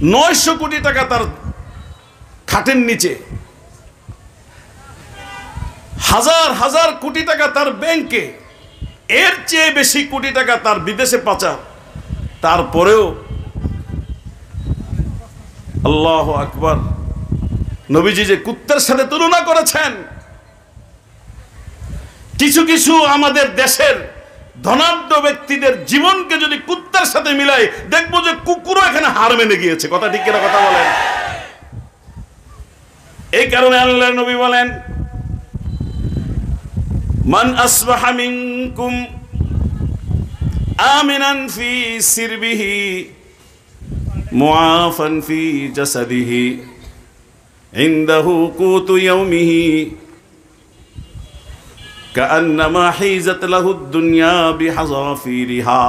900 কোটি টাকা তার খাটের নিচে, হাজার হাজার কোটি টাকা তার ব্যাংকে, এর চেয়ে বেশি কোটি টাকা তার বিদেশে পাচার। তারপরেও আল্লাহু আকবার, নবীজি যে কুত্তার সাথে তুলনা করেছেন, কিছু কিছু আমাদের দেশের ধনাঢ্য ব্যক্তিদের জীবনকে যদি কুত্তার সাথে মিলাই, দেখবো যে কুকুরও এখানে হার মেনে গিয়েছে। কথা ঠিক কিনা কথা বলেন? এই কারণে আল্লাহর নবী বলেন, মান আসবাহা মিনকুম আমিনান ফি সিরবিহি মুআফান ফি জাসাদিহি ইনদাহু কুতু ইয়াউমিহি কাআন্নামা হিজাত লাহুদ দুনিয়া বিহাযাফিরিহা।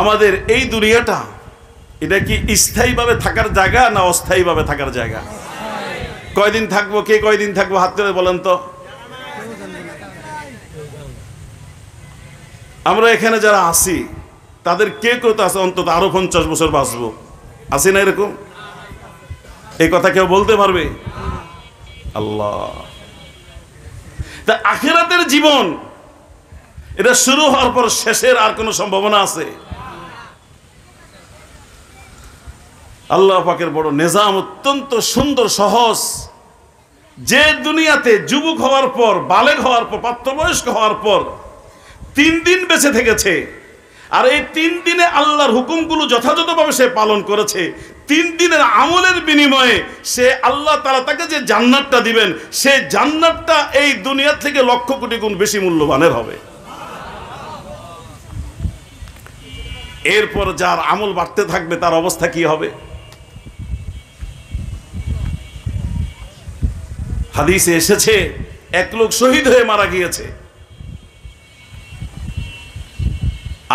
আমাদের এই দুনিয়াটা, এটা কি স্থায়ীভাবে থাকার জায়গা না অস্থায়ীভাবে থাকার জায়গা? কয়দিন থাকবো, কে কয়দিন থাকবো হাত তুলে বলেন তো। আমরা এখানে যারা আছি তাদের কে কেউ তো আছে অন্তত আরো 50 বছর বাঁচবো, আছি না এরকম? এই কথা কেউ বলতে পারবে? আল্লাহ। তা আখিরাতের জীবন এটা শুরু হওয়ার পর শেষের আর কোনো সম্ভাবনা আছে? আল্লাহ পাকের বড় নিজাম, অত্যন্ত সুন্দর সহজ। যে দুনিয়াতে যুবক হওয়ার পর, বালেগ হওয়ার পর, প্রাপ্তবয়স্ক হওয়ার পর 3 দিন বেঁচে থেকেছে, আর এই 3 দিনে আল্লাহর হুকুমগুলো যথাযথভাবে সে পালন করেছে, 3 দিনের আমলের বিনিময়ে সে আল্লাহ তাআলা তাকে যে জান্নাতটা দিবেন, সে জান্নাতটা এই দুনিয়া থেকে লক্ষ কোটি গুণ বেশি মূল্যবানের হবে। এরপর যার আমল বাড়তে থাকবে তার অবস্থা কি হবে? হাদিসে এসেছে, এক লোক শহীদ হয়ে মারা গিয়েছে,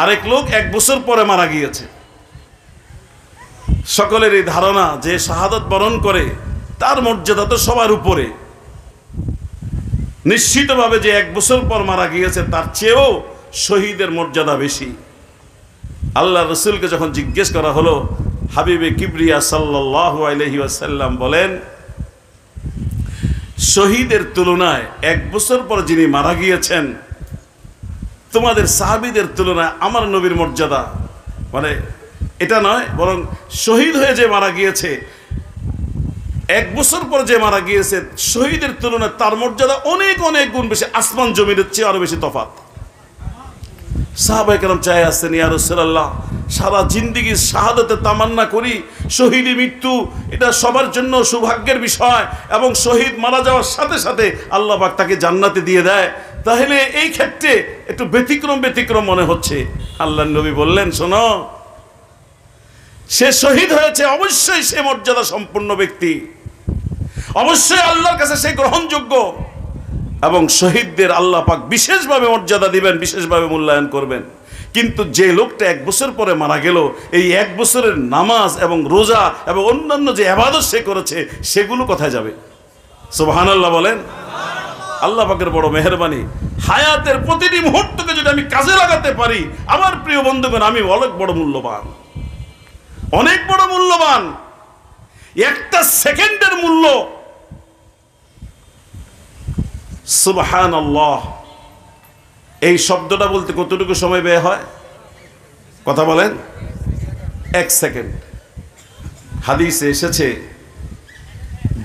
আরেক লোক 1 বছর পরে মারা গিয়েছে। সকলের এই ধারণা যে শাহাদাত বরণ করে তার মর্যাদা তো সবার উপরে, নিশ্চিতভাবে যে 1 বছর পর মারা গিয়েছে তার চেয়েও শহীদের মর্যাদা বেশি। আল্লাহ রসুলকে যখন জিজ্ঞেস করা হলো, হাবিবে কিবরিয়া সাল্লাল্লাহু আলাইহি ওয়াসাল্লাম বলেন, শহীদের তুলনায় 1 বছর পর যিনি মারা গিয়েছেন, তোমাদের সাহাবীদের তুলনায় আমার নবীর মর্যাদা, মানে এটা নয়, বরং শহীদ হয়ে যে মারা গিয়েছে, 1 বছর পর যে মারা গিয়েছে, শহীদের তুলনায় তার মর্যাদা অনেক অনেক গুণ বেশি, আসমান জমিনের চেয়ে আরো বেশি তফাৎ। সাহাবায়ে কেরাম চাই আসছেন, ইয়া রাসূলুল্লাহ, সারা জিন্দেগি শাহাদাতের তামান্না করি, শহীদি মৃত্যু এটা সবার জন্য সৌভাগ্যের বিষয়, এবং শহীদ মারা যাওয়ার সাথে সাথে আল্লাহ পাক তাকে জান্নাতে দিয়ে দেয়, তাহলে এই ক্ষেত্রে একটু ব্যতিক্রম মনে হচ্ছে। আল্লাহর নবী বললেন, শোনো, সে শহীদ হয়েছে, অবশ্যই সে মর্যাদা সম্পন্ন ব্যক্তি, অবশ্যই আল্লাহর কাছে সে গ্রহণযোগ্য, এবং শহীদদের আল্লাহ পাক বিশেষভাবে মর্যাদা দিবেন, বিশেষভাবে মূল্যায়ন করবেন। কিন্তু যে লোকটা 1 বছর পরে মারা গেল, এই 1 বছরের নামাজ এবং রোজা এবং অন্যান্য যে ইবাদত সে করেছে, সেগুলো কোথায় যাবে? সুবহানাল্লাহ বলেন। আল্লাহ পাকের বড় মেহেরবানি, হায়াতের প্রতিটি মুহূর্তকে যদি আমি কাজে লাগাতে পারি, আমার প্রিয় বন্ধুগণ, আমি অনেক বড় মূল্যবান, অনেক বড় মূল্যবান। একটা সেকেন্ডের মূল্য, সুবহানাল্লাহ, এই শব্দটা বলতে কতটুকু সময় ব্যয় হয়? কথা বলেন। 1 সেকেন্ড। হাদিসে এসেছে,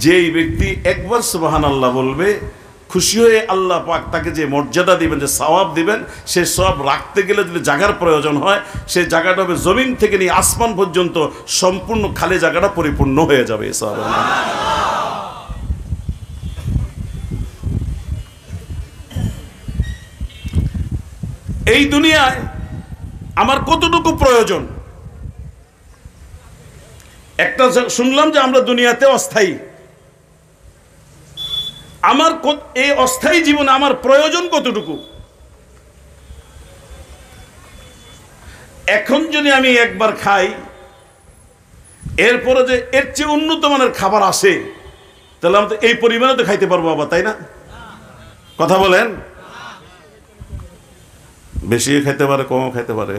যেই ব্যক্তি একবার সুবহানাল্লাহ বলবে, খুশি হয়ে আল্লাহ পাক তাকে যে মর্যাদা দিবেন, যে সওয়াব দিবেন, সে সওয়াব রাখতে গেলে যদি জায়গার প্রয়োজন হয়, সেই জায়গাটা হবে জমিন থেকে নিয়ে আসমান পর্যন্ত সম্পূর্ণ খালি জায়গাটা পরিপূর্ণ হয়ে যাবে। এই দুনিয়ায় আমার কতটুকু প্রয়োজন? একটা শুনলাম যে আমরা দুনিয়াতে অস্থায়ী, আমার এই অস্থায়ী জীবনে আমার প্রয়োজন কতটুকু? এখন যদি আমি একবার খাই, এরপরে যে এর চেয়ে উন্নত মানের খাবার আসে, তাহলে আমি তো এই পরিমাণে তো খাইতে পারবো আবার, তাই না? কথা বলেন। বেশিও খাইতে পারে, কমও খাইতে পারে,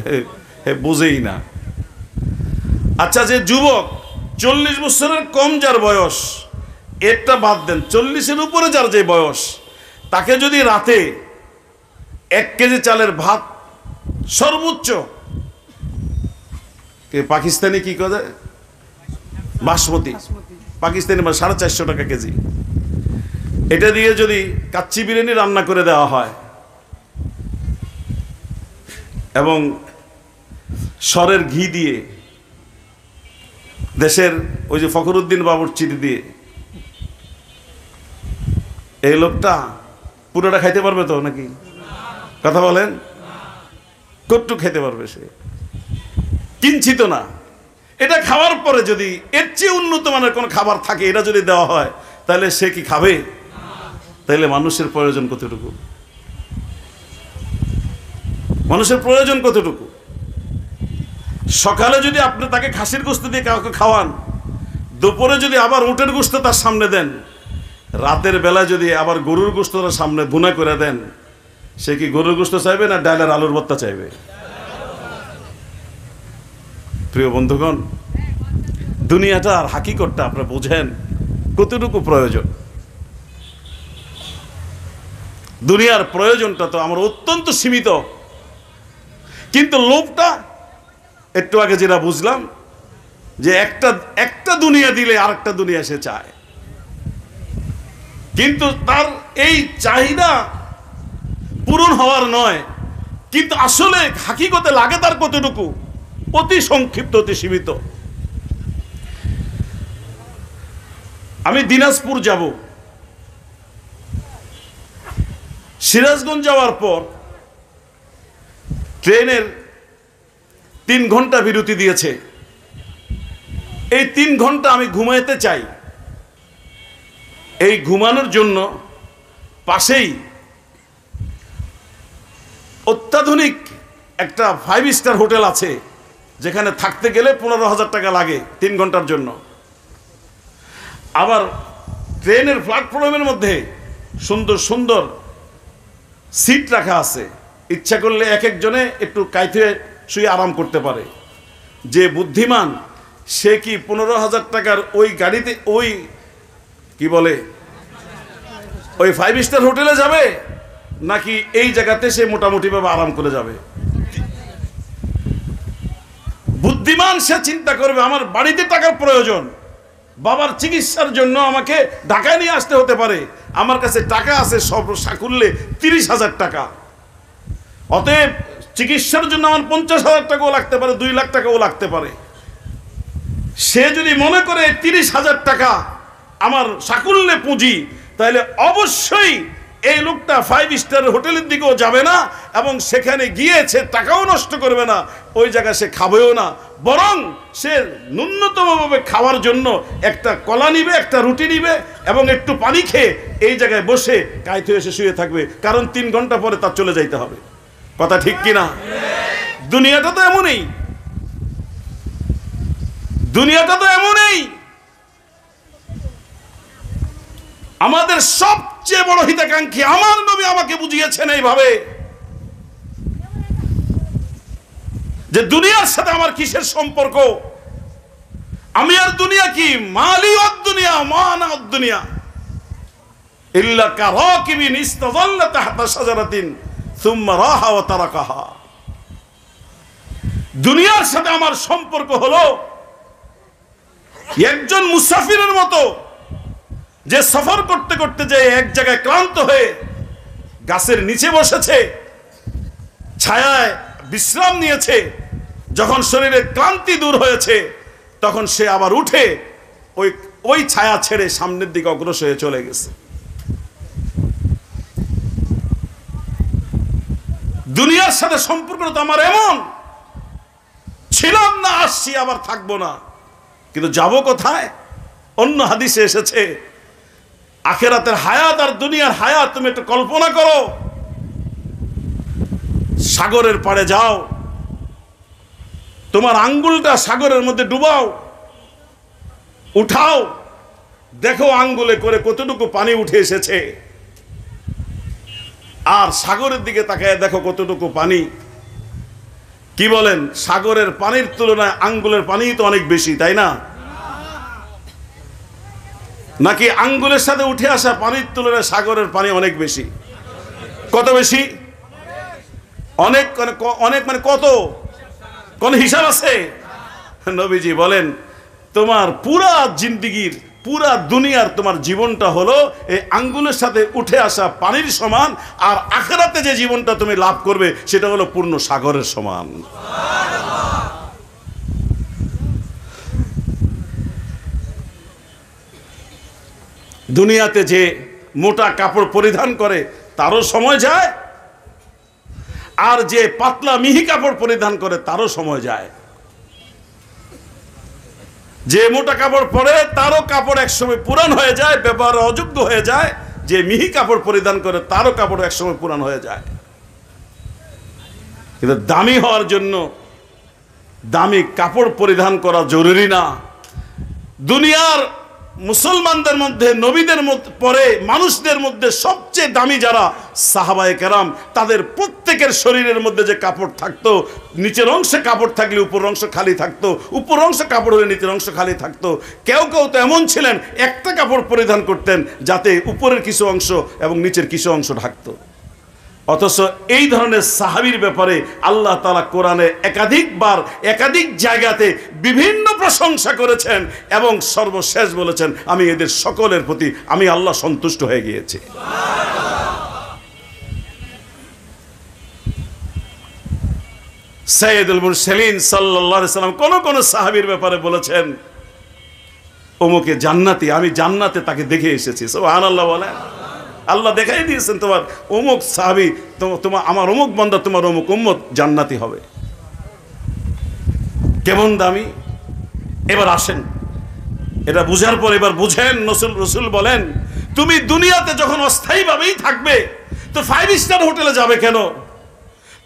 হে বুঝেই না। আচ্ছা, যে যুবক 40 বছরের কম যার বয়স, এটা বাদ দেন, 40-এর উপরে যার যে বয়স, তাকে যদি রাতে 1 কেজি চালের ভাত, সর্বোচ্চ পাকিস্তানি কি করে, বাসমতি, পাকিস্তানি 450 টাকা কেজি, এটা দিয়ে যদি কাচ্চি বিরিয়ানি রান্না করে দেওয়া হয় এবং সরের ঘি দিয়ে, দেশের ওই যে ফখরুদ্দিন বাবুর্চিটি দিয়ে, এই লোকটা পুরোটা খাইতে পারবে তো নাকি? কথা বলেন, কতটুকু খেতে পারবে সে? কিঞ্চিত না। এটা খাওয়ার পরে যদি এর চেয়ে উন্নত মানের কোনো খাবার থাকে, এটা যদি দেওয়া হয়, তাহলে সে কি খাবে? তাহলে মানুষের প্রয়োজন কতটুকু? মানুষের প্রয়োজন কতটুকু? সকালে যদি আপনি তাকে খাসির গোশত দিয়ে কাউকে খাওয়ান, দুপুরে যদি আবার উটের গোশত তার সামনে দেন, রাতের বেলা যদি আবার গরুর গোশত তার সামনে ভুনা করে দেন, সে কি গরুর গোশত চাইবে না ডালের আলুর ভর্তা চাইবে? প্রিয় বন্ধুগণ, দুনিয়াটার হাকিকতটা আপনারা বুঝেন কতটুকু প্রয়োজন। দুনিয়ার প্রয়োজনটা তো আমার অত্যন্ত সীমিত, কিন্তু লোভটা একটু আগে যেটা বুঝলাম, যে একটা দুনিয়া দিলে আরেকটা দুনিয়া সে চায়, কিন্তু তার এই চাহিদা পূরণ হওয়ার নয়, কিন্তু আসলে হাকিকতে লাগে তার কতটুকু? অতি সংক্ষিপ্ত, অতি সীমিত। আমি দিনাজপুর যাব, সিরাজগঞ্জ যাওয়ার পর ট্রেনের 3 ঘন্টা বিরতি দিয়েছে। এই 3 ঘন্টা আমি ঘুমাইতে চাই। এই ঘুমানোর জন্য পাশেই অত্যাধুনিক একটা 5 স্টার হোটেল আছে, যেখানে থাকতে গেলে 15,000 টাকা লাগে 3 ঘন্টার জন্য। আবার ট্রেনের প্ল্যাটফর্মের মধ্যে সুন্দর সুন্দর সিট রাখা আছে, ইচ্ছা করলে এক একজনে একটু কাইতে শুয়ে আরাম করতে পারে। যে বুদ্ধিমান সে কি 15,000 টাকার ওই গাড়িতে, ওই কি বলে, ওই 5 স্টার হোটেলে যাবে, নাকি এই জায়গাতে সে মোটামুটি ভাবে আরাম করে যাবে? বুদ্ধিমান সে চিন্তা করবে আমার বাড়িতে টাকার প্রয়োজন, বাবার চিকিৎসার জন্য আমাকে ঢাকায় নিয়ে আসতে হতে পারে, আমার কাছে টাকা আছে সব সাকুল্যে 30,000 টাকা, অতএব চিকিৎসার জন্য আমার 50,000 টাকাও লাগতে পারে, 2 লাখ টাকাও লাগতে পারে। সে যদি মনে করে 30,000 টাকা আমার সাকুল্যে পুঁজি, তাহলে অবশ্যই এই লোকটা 5 স্টার হোটেলের দিকেও যাবে না, এবং সেখানে গিয়েছে টাকাও নষ্ট করবে না, ওই জায়গায় সে খাবেও না, বরং সে ন্যূনতমভাবে খাওয়ার জন্য একটা কলা নিবে, একটা রুটি নিবে, এবং একটু পানি খেয়ে এই জায়গায় বসে কাইতে এসে শুয়ে থাকবে, কারণ 3 ঘন্টা পরে তার চলে যাইতে হবে। কথা ঠিক কিনা? দুনিয়াটা তো এমনই, দুনিয়াটা তো এমনই। আমাদের সবচেয়ে বড় হিতাকাঙ্ক্ষী আমার নবী আমাকে বুঝিয়েছেন এইভাবে, যে দুনিয়ার সাথে আমার কিসের সম্পর্ক, আমি আর দুনিয়া কি, মালি ওয়াদ দুনিয়া মানা ওয়াদ দুনিয়া ইল্লা কারাকিবিন ইস্তাযাল্লা তাহতা শাজারাতিন সুম্মা রাহা ওয়া তারাকাহা। দুনিয়ার সাথে আমার সম্পর্ক হলো একজন মুসাফিরের মতো, যে সফর করতে করতে যে এক জায়গায় ক্লান্ত হয়ে গাছের নিচে বসেছে, ছায়ায় বিশ্রাম নিয়েছে, যখন শরীরের ক্লান্তি দূর হয়েছে তখন সে আবার উঠে ওই ছায়া ছেড়ে সামনের দিকে অগ্রসর হয়ে চলে গেছে। দুনিয়ার সাথে সম্পর্ক তো আমার এমন, ছিলাম না, আসছি, আবার থাকবো না, কিন্তু যাব কোথায়? অন্য হাদিসে এসেছে আখিরাতের হায়াত আর দুনিয়ার হায়াত তুমি একটু কল্পনা করো। সাগরের পাড়ে যাও, তোমার আঙ্গুলটা সাগরের মধ্যে ডুবাও, উঠাও, দেখো আঙ্গুলে করে কতটুকু পানি উঠে এসেছে। আর সাগরের দিকে তাকায় দেখো কতটুকু পানি। কি বলেন? সাগরের পানির তুলনায় আঙ্গুলের পানি তো অনেক বেশি, তাই না? নাকি আঙ্গুলের সাথে উঠে আসা পানির তুলনায় সাগরের পানি অনেক বেশি? কত বেশি? অনেক অনেক, মানে কত? কোন হিসাব আছে? নবীজি বলেন তোমার পুরা জিন্দেগির, পুরা দুনিয়ার তোমার জীবনটা হলো এই আঙ্গুলের সাথে উঠে আসা পানির সমান, আর আখিরাতে যে জীবনটা তুমি লাভ করবে সেটা হলো পূর্ণ সাগরের সমান। দুনিয়াতে যে মোটা কাপড় পরিধান করে তারও সময় যায়, আর যে পাতলা মিহি কাপড় পরিধান করে তারও সময় যায়। যে মোটা কাপড় পরে তারও কাপড় একসময় পুরান হয়ে যায়, ব্যবহার অযোগ্য হয়ে যায়। যে মিহি কাপড় পরিধান করে তারও কাপড় একসময় পুরান হয়ে যায়। কিন্তু দামি হওয়ার জন্য দামি কাপড় পরিধান করা জরুরি না। দুনিয়ার মুসলমানদের মধ্যে, নবীদের পরে মানুষদের মধ্যে সবচেয়ে দামি যারা সাহাবায়ে কেরাম, তাদের প্রত্যেকের শরীরের মধ্যে যে কাপড় থাকতো, নিচের অংশে কাপড় থাকলে উপর অংশ খালি থাকতো, উপর অংশে কাপড় হলে নিচের অংশ খালি থাকতো। কেউ কেউ তো এমন ছিলেন একটা কাপড় পরিধান করতেন যাতে উপরের কিছু অংশ এবং নিচের কিছু অংশ ঢাকতো। অথচ এই ধরনের সাহাবীর ব্যাপারে আল্লাহ তাআলা কোরআনে একাধিকবার একাধিক জায়গাতে বিভিন্ন প্রশংসা করেছেন এবং সর্বশেষ বলেছেন আমি এদের সকলের প্রতি আমি আল্লাহ সন্তুষ্ট হয়ে গিয়েছি। সাইয়্যিদুল মুরসালিন সাল্লাল্লাহু আলাইহি সাল্লাম কোন সাহাবীর ব্যাপারে বলেছেন অমুকে জান্নাতি, আমি জান্নাতে তাকে দেখে এসেছি। সুবহানাল্লাহ বলেন। আল্লাহ দেখাই দিয়েছেন তোমার অমুক সাহাবী, তোমার আমার অমুক বান্দা, তোমার অমুক উম্মত জান্নাতি হবে। কেমন দামি! এবার আসেন, এটা বুঝার পর এবার বুঝেন। রসুল বলেন তুমি দুনিয়াতে যখন অস্থায়ীভাবেই থাকবে তো 5 স্টার হোটেলে যাবে কেন?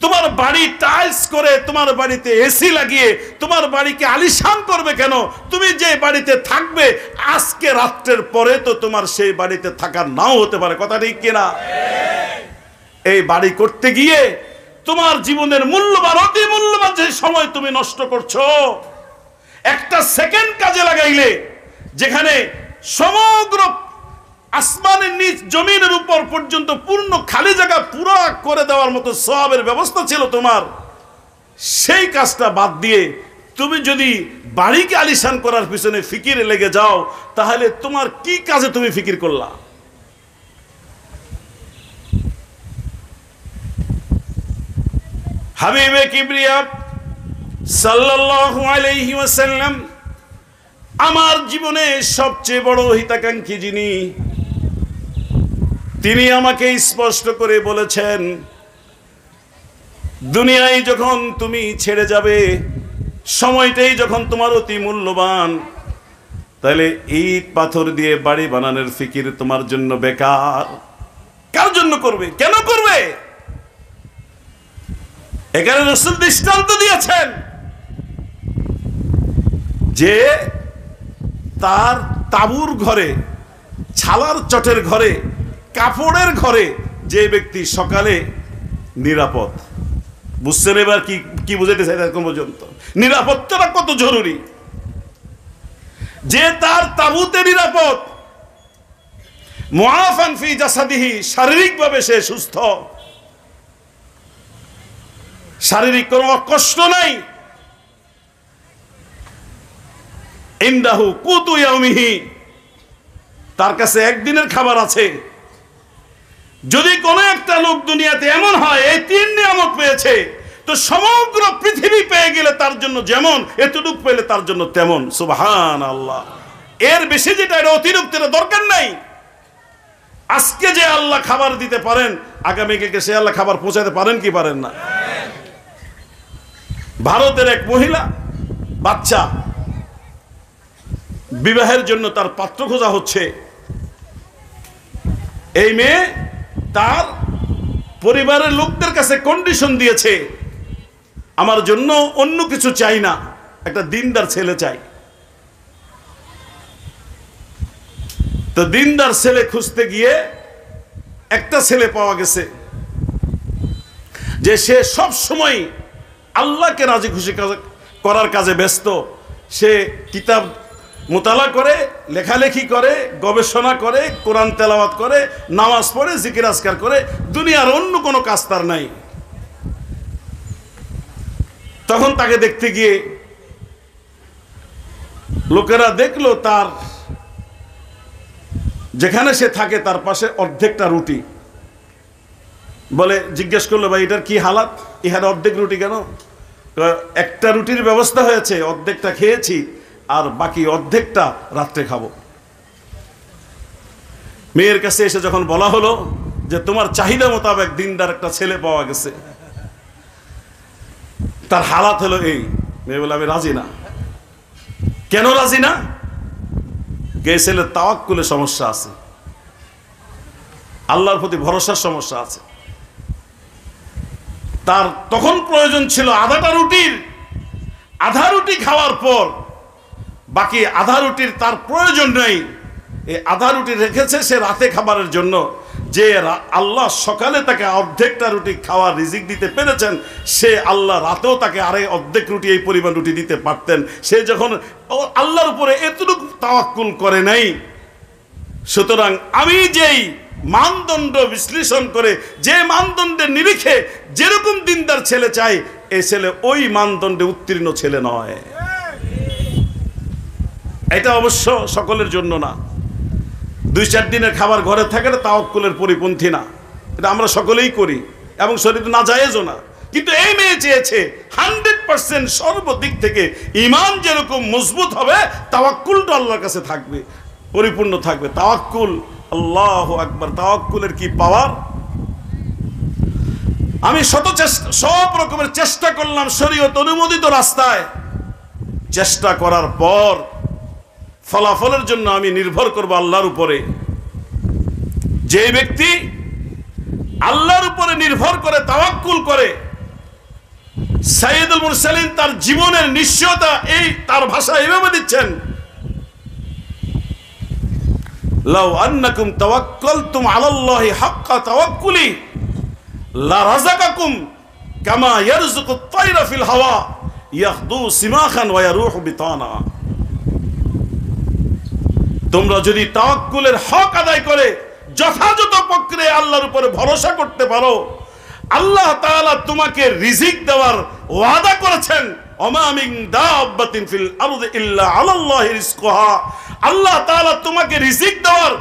তোমার বাড়ি টাইলস করে, তোমার বাড়িতে এসি লাগিয়ে তোমার বাড়িকে আলিশান করবে কেন? তুমি যে বাড়িতে থাকবে আজকে রাত্রের পরে তো তোমার সেই বাড়িতে থাকার নাও হতে পারে। কথা ঠিক কিনা? এই বাড়ি করতে গিয়ে তোমার জীবনের মূল্যবান, অতি মূল্যবান যে সময় তুমি নষ্ট করছো, একটা সেকেন্ড কাজে লাগাইলে যেখানে সমগ্র আসমানের নিচ জমিনের উপর পর্যন্ত পূর্ণ খালি জায়গা পুরো করে দেওয়ার মতো সওয়াবের ব্যবস্থা ছিল তোমার, সেই কাজটা বাদ দিয়ে তুমি যদি বাড়িকে আলিশান করার পিছনে ফিকিরে লেগে যাও তাহলে তোমার কি কাজে তুমি ফিকির করলা? হাবিবে কিবরিয়া সাল্লাল্লাহু আলাইহি ওয়াসাল্লাম আমার জীবনে সবচেয়ে বড় হিতাকাঙ্ক্ষী যিনি, তিনি আমাকে স্পষ্ট করে বলেছেন দুনিয়ায় যখন তুমি ছেড়ে যাবে, সময়টাই যখন তোমার অতি মূল্যবান, তাহলে ইট পাথর দিয়ে বাড়ি বানানোর ফিকির তোমার জন্য বেকার। কার জন্য করবে? কেন করবে? এখানে রাসূল দৃষ্টান্ত দিয়েছেন যে তার তাঁবুর ঘরে, ছালার চটের ঘরে, কাপড়ের ঘরে যে ব্যক্তি সকালে নিরাপদ। বুঝছেন এবার কি বুঝাইতে চাই? এখন পর্যন্ত নিরাপত্তাটা কত জরুরি। যে তার তাঁবুতে নিরাপদ, মুআফান ফি জাসাদিহি, শারীরিকভাবে সে সুস্থ, শারীরিক কোনো কষ্ট নাই, ইনদাহু কুতু ইয়াউমিহি, তার কাছে একদিনের খাবার আছে। যদি কোনো একটা লোক দুনিয়াতে এমন হয় এই 3 নিয়ামত পেয়েছে, তো সমগ্র পৃথিবী পেয়ে গেলে তার জন্য যেমন, এতটুক পেলে তার জন্য তেমন। সুবহানাল্লাহ। এর বেশি যেটা, এটা অতিরিক্ত, এটা দরকার নাই। আজকে যে আল্লাহ খাবার দিতে পারেন, আগামীকালকে সে আল্লাহ খাবার পৌঁছাতে পারেন কি পারেন না? ভারতের এক মহিলা, বাচ্চা, বিবাহের জন্য তার পাত্র খোঁজা হচ্ছে। এই মেয়ে তার পরিবারের লোকদের কাছে কন্ডিশন দিয়েছে, আমার জন্য অন্য কিছু চাই না, একটা দিনদার ছেলে চাই। তো দিনদার ছেলে খুঁজতে গিয়ে একটা ছেলে পাওয়া গেছে, যে সে সব সময় আল্লাহকে রাজি খুশি করার কাজে ব্যস্ত। সে কিতাব মোতালা করে, লেখালেখি করে, গবেষণা করে, কোরআন তেলাওয়াত করে, নামাজ পড়ে, জিকির আজকার করে, দুনিয়ার অন্য কোনো কাজ তার নাই। তখন তাকে দেখতে গিয়ে লোকেরা দেখলো তার যেখানে সে থাকে তার পাশে অর্ধেকটা রুটি। বলে, জিজ্ঞেস করলো, ভাই এটার কি হালাত, ইহার অর্ধেক রুটি কেন? একটা রুটির ব্যবস্থা হয়েছে, অর্ধেকটা খেয়েছি, আর বাকি অর্ধেকটা রাত্রে খাবো। মেয়ের কাছে এসে যখন বলা হলো যে তোমার চাহিদা মোতাবেক দিনদার একটা ছেলে পাওয়া গেছে, তার হালাত হলো এই। মেয়ে বলে, আমি রাজি না। কেন রাজি না? কে ছেলের তাওয়াক্কুলের সমস্যা আছে, আল্লাহর প্রতি ভরসার সমস্যা আছে। তার তখন প্রয়োজন ছিল আধা রুটি খাওয়ার পর বাকি আধা রুটির তার প্রয়োজন নেই। এই আধা রুটি রেখেছে সে রাতে খাবারের জন্য। যে আল্লাহ সকালে তাকে অর্ধেকটা রুটি খাওয়ার রিজিক দিতে পেরেছেন, সে আল্লাহ রাতেও তাকে আরে অর্ধেক রুটি, এই পরিমাণ রুটি দিতে পারতেন। সে যখন আল্লাহর উপরে এতটুকু তাওয়াক্কুল করে নাই, সুতরাং আমি যেই মানদণ্ড বিশ্লেষণ করে, যে মানদণ্ডের নিরিখে যেরকম দিনদার ছেলে চাই, এই ছেলে ওই মানদণ্ডে উত্তীর্ণ ছেলে নয়। এটা অবশ্য সকলের জন্য না। 2-4 দিনের খাবার ঘরে থাকে না, তাওয়াক্কুলের পরিপন্থী না। এটা আমরা সকলেই করি এবং শরীরে না জায়েজও না। কিন্তু এই মেয়ে চেয়েছে 100% সর্বদিক থেকে ঈমান যেরকম মজবুত হবে, তাওয়াক্কুলটা আল্লাহর কাছে থাকবে, পরিপূর্ণ থাকবে। তাওয়াক্কুল, আল্লাহু আকবার, তাওয়াক্কুলের কি পাওয়ার! আমি সব রকমের চেষ্টা করলাম শরীয়ত অনুমোদিত রাস্তায়। চেষ্টা করার পর ফলাফলের জন্য আমি নির্ভর করব আল্লাহর উপরে। যে ব্যক্তি আল্লাহর উপরে নির্ভর করে তাওয়াক্কুল করে, সাইয়্যিদুল মুরসালিন তার জীবনের নিশ্চয়তা এই তার ভাষা এভাবে দিচ্ছেন, লাউ আন্নাকুম তাওয়াক্কালতুম আলাল্লাহি হাক্কা তাওয়াক্কুলি লা রাযাকাকুম কামা ইয়ারযুকুত তায়রা ফিল হাওয়া ইয়াখদু সিমাখান ওয়া ইয়ারুহু বিতানা। তোমরা যদি তাওয়াক্কুলের হক আদায় করে যথাযথ প্রক্রিয়ায় আল্লাহর উপরে ভরসা করতে পারো, আল্লাহ তাআলা তোমাকে রিজিক দেওয়ার ওয়াদা করেছেন। ওমা মিন দাব্বাতিন ফিল আরদি ইল্লা আলাল্লাহি রিজকুহা। আল্লাহ তাআলা তোমাকে রিজিক দেওয়ার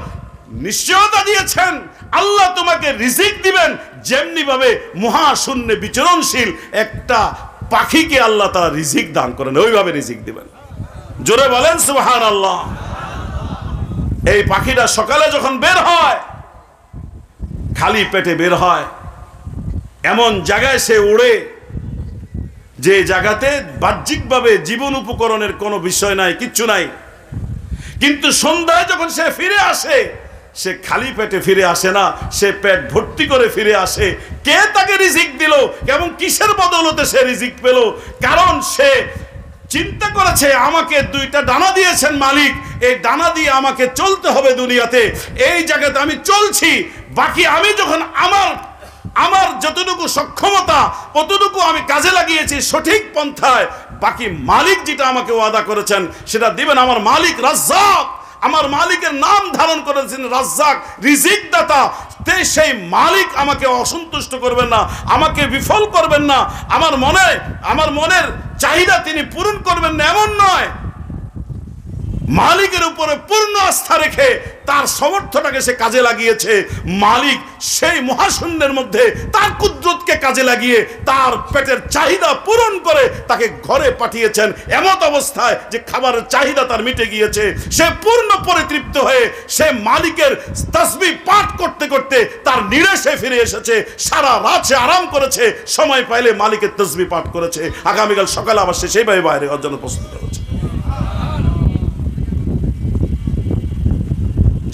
নিশ্চয়তা দিয়েছেন। আল্লাহ তোমাকে রিজিক দিবেন যেমনি ভাবে মহাশূন্যে বিচরণশীল একটা পাখিকে আল্লাহ তাআলা রিজিক দান করেন, ওইভাবে রিজিক দিবেন। জোরে বলেন সুবহানাল্লাহ। এই পাখিটা সকালে যখন বের হয়, খালি পেটে বের হয়, এমন জায়গায় সে উড়ে যে জায়গাতে বাহ্যিকভাবে জীবন উপকরণের কোনো বিষয় নাই, কিচ্ছু নাই। কিন্তু সন্ধ্যায় যখন সে ফিরে আসে, সে খালি পেটে ফিরে আসে না, সে পেট ভর্তি করে ফিরে আসে। কে তাকে রিজিক দিল এবং কিসের বদৌলতে সে রিজিক পেল? কারণ সে চিন্তা করেছে, আমাকে 2টা ডানা দিয়েছেন মালিক, এই ডানা দিয়ে আমাকে চলতে হবে দুনিয়াতে। এই জায়গাতে আমি চলছি, বাকি আমি যখন আমার যতটুকু সক্ষমতা অতটুকু আমি কাজে লাগিয়েছি সঠিক পন্থায়, বাকি মালিক যেটা আমাকে ওয়াদা করেছেন সেটা দিবেন। আমার মালিক রাজ্জাক, আমার মালিকের নাম ধারণ করেছেন রাজ্জাক, রিজিক দাতা। সেই মালিক আমাকে অসন্তুষ্ট করবেন না, আমাকে বিফল করবেন না। আমার মনের চাহিদা তিনি পূরণ করবেন না এমন নয়। মালিকের উপরে পূর্ণ আস্থা রেখে তার সমর্থটাকে সে কাজে লাগিয়েছে। মালিক সেই মহাশূন্যের মধ্যে তার কুদরতকে কাজে লাগিয়ে তার পেটের চাহিদা পূরণ করে তাকে ঘরে পাঠিয়েছেন, এমত অবস্থায় যে খাবারের চাহিদা তার মিটে গিয়েছে। সে পূর্ণ পরিতৃপ্ত হয়ে সে মালিকের তাসবিহ পাঠ করতে করতে তার নিরেশে ফিরে এসেছে। সারা রাত সে আরাম করেছে, সময় পাইলে মালিকের তাসবিহ পাঠ করেছে। আগামীকাল সকালে আবার সে সেইভাবে বাইরে হওয়ার জন্য প্রস্তুত হচ্ছে।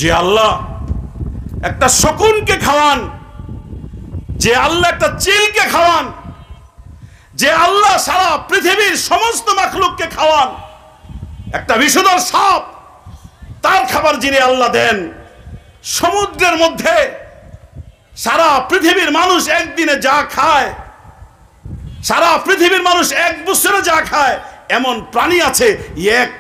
যে আল্লাহ একটা শকুনকে খাওয়ান, যে আল্লাহ একটা চিলকে খাওয়ান, যে আল্লাহ সারা পৃথিবীর সমস্ত মাখলুককে খাওয়ান, একটা বিষধর সাপ তার খাবার যিনি আল্লাহ দেন, সমুদ্রের মধ্যে সারা পৃথিবীর মানুষ একদিনে যা খায় সারা পৃথিবীর মানুষ এক বছরে যা খায় এমন প্রাণী আছে এক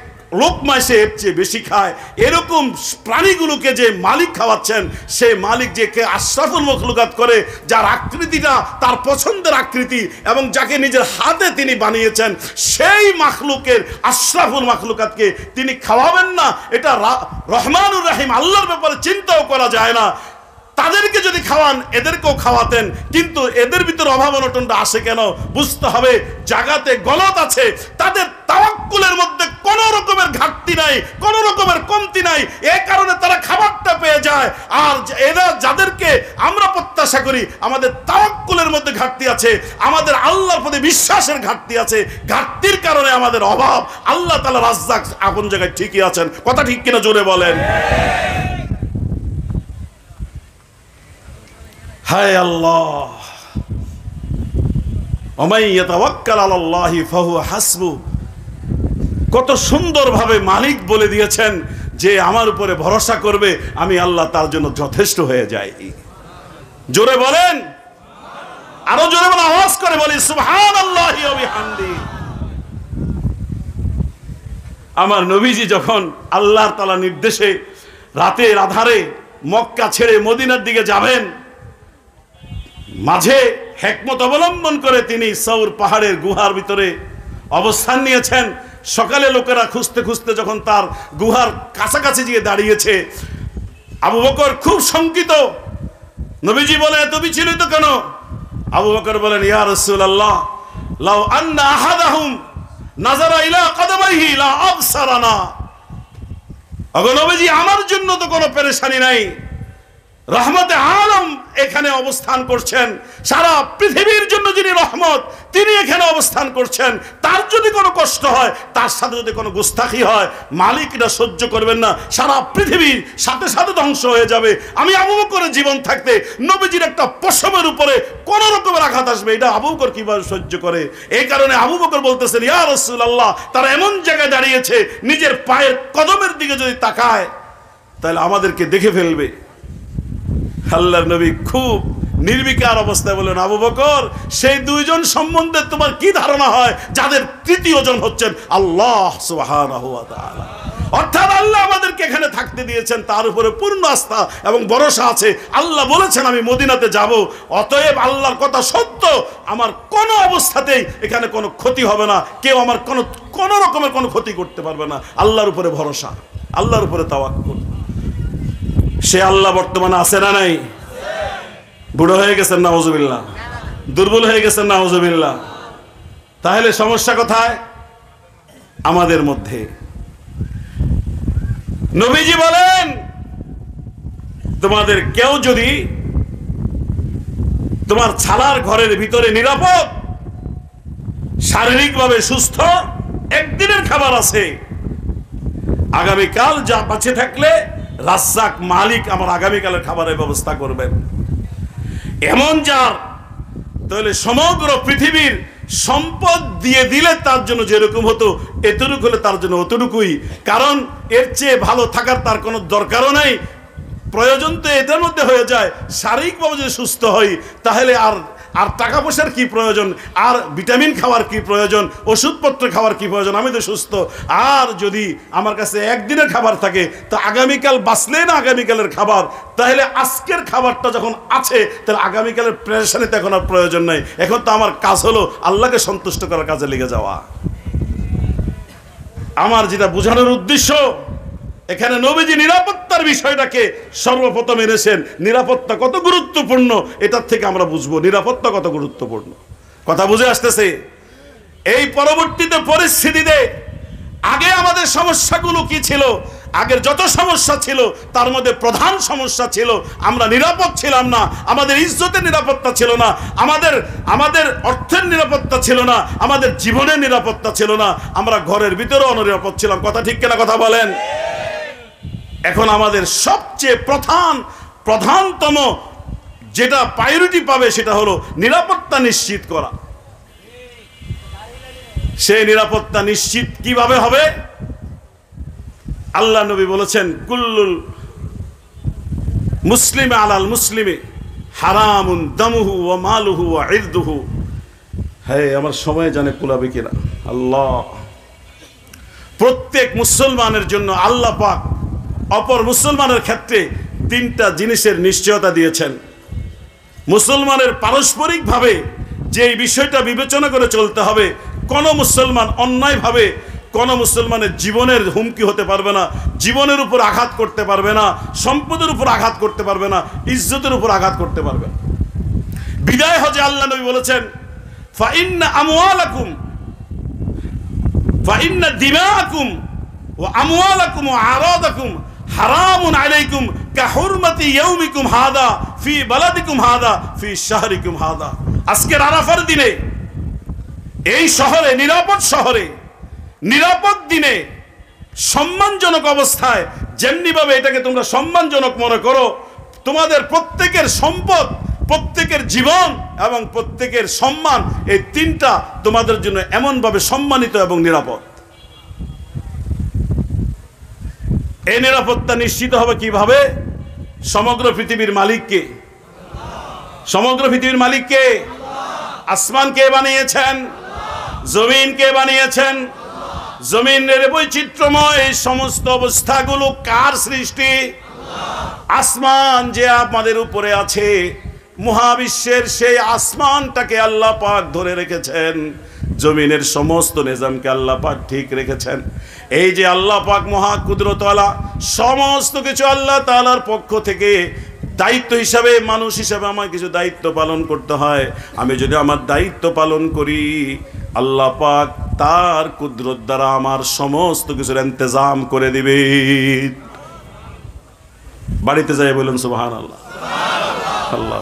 লোকমা সে এর চেয়ে বেশি খায়। এরকম প্রাণীগুলোকে যে মালিক খাওয়াচ্ছেন, সে মালিক যে কে আশরাফুল মখলুকাত করে, যার আকৃতিটা তার পছন্দের আকৃতি এবং যাকে নিজের হাতে তিনি বানিয়েছেন, সেই মাখলুকের আশরাফুল মাখলুকাতকে তিনি খাওয়াবেন না? এটা রহমানুর রাহিম আল্লাহর ব্যাপারে চিন্তাও করা যায় না। তাদেরকে যদি খাওয়ান এদেরকেও খাওয়াতেন, কিন্তু এদের ভিতরে অভাব অনটনটা আসে কেন? বুঝতে হবে জাগাতে গলত আছে। তাদের তাওয়াক্কুলের মধ্যে কোন রকমের ঘাটতি নাই, কোন রকমের কমতি নাই, এই কারণে তারা খাবারটা পেয়ে যায়। আর এরা যাদেরকে আমরা প্রত্যাশা করি, আমাদের তাওয়াক্কুলের মধ্যে ঘাটতি আছে, আমাদের আল্লাহর প্রতি বিশ্বাসের ঘাটতি আছে, ঘাটতির কারণে আমাদের অভাব। আল্লাহ তাআলা রাজ্জাক আপন জায়গায় ঠিকই আছেন। কথা ঠিক কিনা জোরে বলেন। হায় আল্লাহ, ওমাই ইয়াতাওয়াক্কাল আলাল্লাহি ফাহুয়া হাসবু। কত সুন্দরভাবে মালিক বলে দিয়েছেন যে আমার উপরে ভরসা করবে, আমি আল্লাহ তার জন্য যথেষ্ট হয়ে যাই। জোরে বলেন, আরো জোরে বলেন, আওয়াজ করে বলি সুবহানাল্লাহি ওয়া বিহামদি। আমার নবীজি যখন আল্লাহর তাআলা নির্দেশে রাতের আধারে মক্কা ছেড়ে মদিনার দিকে যাবেন, মাঝে হিকমত অবলম্বন করে তিনি সৌর পাহাড়ের গুহার ভিতরে অবস্থান নিয়েছেন। সকালে লোকেরা খুঁজতে খুঁজতে যখন তার গুহার কাছাকাছি গিয়ে দাঁড়িয়েছে, আবু বকর খুব শঙ্কিত। নবীজি বলে, এত বিচলিত কেন? আবু বকর বলেন, ইয়া রাসূলুল্লাহ, লাউ আন্না আহাদাহুম নাযারা ইলা কদমাইহি লা আবসারানা। ওগো নবীজি, আমার জন্য তো কোনো পেরেশানি নাই। রহমতে আলম এখানে অবস্থান করছেন, সারা পৃথিবীর জন্য যিনি রহমত, তিনি এখানে অবস্থান করছেন। তার যদি কোনো কষ্ট হয়, তার সাথে যদি কোনো গুস্তাখি হয়, মালিক এটা সহ্য করবেন না, সারা পৃথিবীর সাথে সাথে ধ্বংস হয়ে যাবে। আমি আবু বকরের জীবন থাকতে নবীজির একটা পশমের উপরে কোন রকমের আঘাত আসবে, এটা আবু বকর কিভাবে সহ্য করে? এই কারণে আবু বকর বলতেছেন, ইয়া রাসূলুল্লাহ, তারা এমন জায়গায় দাঁড়িয়েছে, নিজের পায়ের কদমের দিকে যদি তাকায় তাহলে আমাদেরকে দেখে ফেলবে। আল্লাহর নবী খুব নির্বিকার অবস্থায় বলেন, আবু বকর, সেই দুইজন সম্বন্ধে তোমার কি ধারণা হয় যাদের তৃতীয় জন হচ্ছেন আল্লাহ সুবহানাহু ওয়া তাআলা? অর্থাৎ আল্লাহ আমাদেরকে এখানে থাকতে দিয়েছেন, তার উপরে পূর্ণ আস্থা এবং ভরসা আছে। আল্লাহ বলেছেন আমি মদিনাতে যাব, অতএব আল্লাহর কথা সত্য, আমার কোনো অবস্থাতেই এখানে কোনো ক্ষতি হবে না, কেউ আমার কোনো রকমের কোনো ক্ষতি করতে পারবে না। আল্লাহর উপরে ভরসা, আল্লাহর উপরে তাওয়াক্কুল। সে আল্লাহ বর্তমানে আছে না নাই? বুড়ো হয়ে গেছেন নাউজুবিল্লাহ, দুর্বল হয়ে গেছেন নাউজুবিল্লাহ। তাহলে সমস্যা কোথায়? আমাদের মধ্যে। নবীজি বলেন, তোমাদের কেউ যদি তোমার ছালার ঘরের ভিতরে নিরাপদ, শারীরিকভাবে সুস্থ, একদিনের খাবার আছে, আগামীকাল যা বাঁচে থাকলে রাজ্জাক মালিক আমার আগামীকালের খাবারের ব্যবস্থা করবেন। এমন যার, তাহলে সমগ্র পৃথিবীর সম্পদ দিয়ে দিলে তার জন্য যেরকম হতো, এতটুকু হলে তার জন্য অতটুকুই। কারণ এর চেয়ে ভালো থাকার তার কোনো দরকারও নাই। প্রয়োজন তো এদের মধ্যে হয়ে যায়। শারীরিকভাবে যদি সুস্থ হই, তাহলে আর টাকা পয়সার কি প্রয়োজন, আর ভিটামিন খাওয়ার কি প্রয়োজন, ওষুধপত্র খাওয়ার কি প্রয়োজন? আমি তো সুস্থ। আর যদি আমার কাছে একদিনের খাবার থাকে, তো আগামীকাল বাঁচলে না আগামীকালের খাবার, তাহলে আজকের খাবারটা যখন আছে, তাহলে আগামীকালের প্রেশানিতে এখন আর প্রয়োজন নাই। এখন তো আমার কাজ হলো আল্লাহকে সন্তুষ্ট করার কাজে লেগে যাওয়া। আমার যেটা বোঝানোর উদ্দেশ্য, এখানে নবীজি নিরাপত্তার বিষয়টাকে সর্বপ্রথম এনেছেন। নিরাপত্তা কত গুরুত্বপূর্ণ, এটার থেকে আমরা বুঝবো নিরাপত্তা কত গুরুত্বপূর্ণ। কথা বুঝে আসতেছে? এই পরবর্তীতে পরিস্থিতিতে আগে আমাদের সমস্যাগুলো কি ছিল? আগের যত সমস্যা ছিল তার মধ্যে প্রধান সমস্যা ছিল আমরা নিরাপদ ছিলাম না। আমাদের ইজ্জতের নিরাপত্তা ছিল না, আমাদের অর্থের নিরাপত্তা ছিল না, আমাদের জীবনের নিরাপত্তা ছিল না, আমরা ঘরের ভিতরেও অনিরাপদ ছিলাম। কথা ঠিক কিনা কথা বলেন? এখন আমাদের সবচেয়ে প্রধানতম যেটা প্রায়োরিটি পাবে, সেটা হলো নিরাপত্তা নিশ্চিত করা। সেই নিরাপত্তা নিশ্চিত কিভাবে হবে? আল্লাহ নবী বলেছেন, কুল্লুল মুসলিমে আলাল মুসলিমে হারামুন দামুহু ওয়া মালুহু ওয়া ইরদুহু। হ্যাঁ, আমার সময় জানে কুলাবে কিনা। আল্লাহ প্রত্যেক মুসলমানের জন্য আল্লাহ পাক অপর মুসলমানের ক্ষেত্রে তিনটা জিনিসের নিশ্চয়তা দিয়েছেন। মুসলমানের পারস্পরিকভাবে যে এই বিষয়টা বিবেচনা করে চলতে হবে, কোনো মুসলমান অন্যায়ভাবে কোনো মুসলমানের জীবনের হুমকি হতে পারবে না, জীবনের উপর আঘাত করতে পারবে না, সম্পদের উপর আঘাত করতে পারবে না, ইজ্জতের উপর আঘাত করতে পারবে না। বিদায় হজে আল্লাহ নবী বলেছেন, ফাইন্না আমওয়ালাকুম ফাইন্না দিমাআকুম ওয়া আমওয়ালাকুম ওয়া আরাদাকুম হারামুন আলাইকুম কাহুরমাতি ইয়াউমিকুম হাদা ফি বালাদিকুম হাদা ফি শাহরিকুম হাদা। আজকের আরাফার দিনে এই শহরে, নিরাপদ শহরে, নিরাপদ দিনে, সম্মানজনক অবস্থায়, যেমনিভাবে এটাকে তোমরা সম্মানজনক মনে করো, তোমাদের প্রত্যেকের সম্পদ, প্রত্যেকের জীবন এবং প্রত্যেকের সম্মান, এই তিনটা তোমাদের জন্য এমনভাবে সম্মানিত এবং নিরাপদ। এই নিরাপত্তা নিশ্চিত হবে কিভাবে? সমগ্র পৃথিবীর মালিককে। সমগ্র পৃথিবীর মালিককে। আসমান কে বানিয়েছেন? জমিন কে বানিয়েছেন? জমিনের বৈচিত্র্যময় এই সমস্ত অবস্থাগুলো কার সৃষ্টি? আসমান যে আমাদের উপরে আছে, মহাবিশ্বের সেই আসমানটাকে আল্লাহ পাক ধরে রেখেছেন, জমিনের সমস্ত নিজামকে আল্লাহ পাক ঠিক রেখেছেন। এই যে আল্লাহ পাক মহা কুদরতওয়ালা, সমস্ত কিছু আল্লাহ তাআলার পক্ষ থেকে দায়িত্ব হিসাবে, মানুষ হিসাবে আমার কিছু দায়িত্ব পালন করতে হয়। আমি যদি আমার দায়িত্ব পালন করি, আল্লাহ পাক তার কুদরত দ্বারা আমার সমস্ত কিছুর ইন্তজাম করে দিবে। বাড়িতে যাই বলুন সুবহানাল্লাহ। আল্লাহ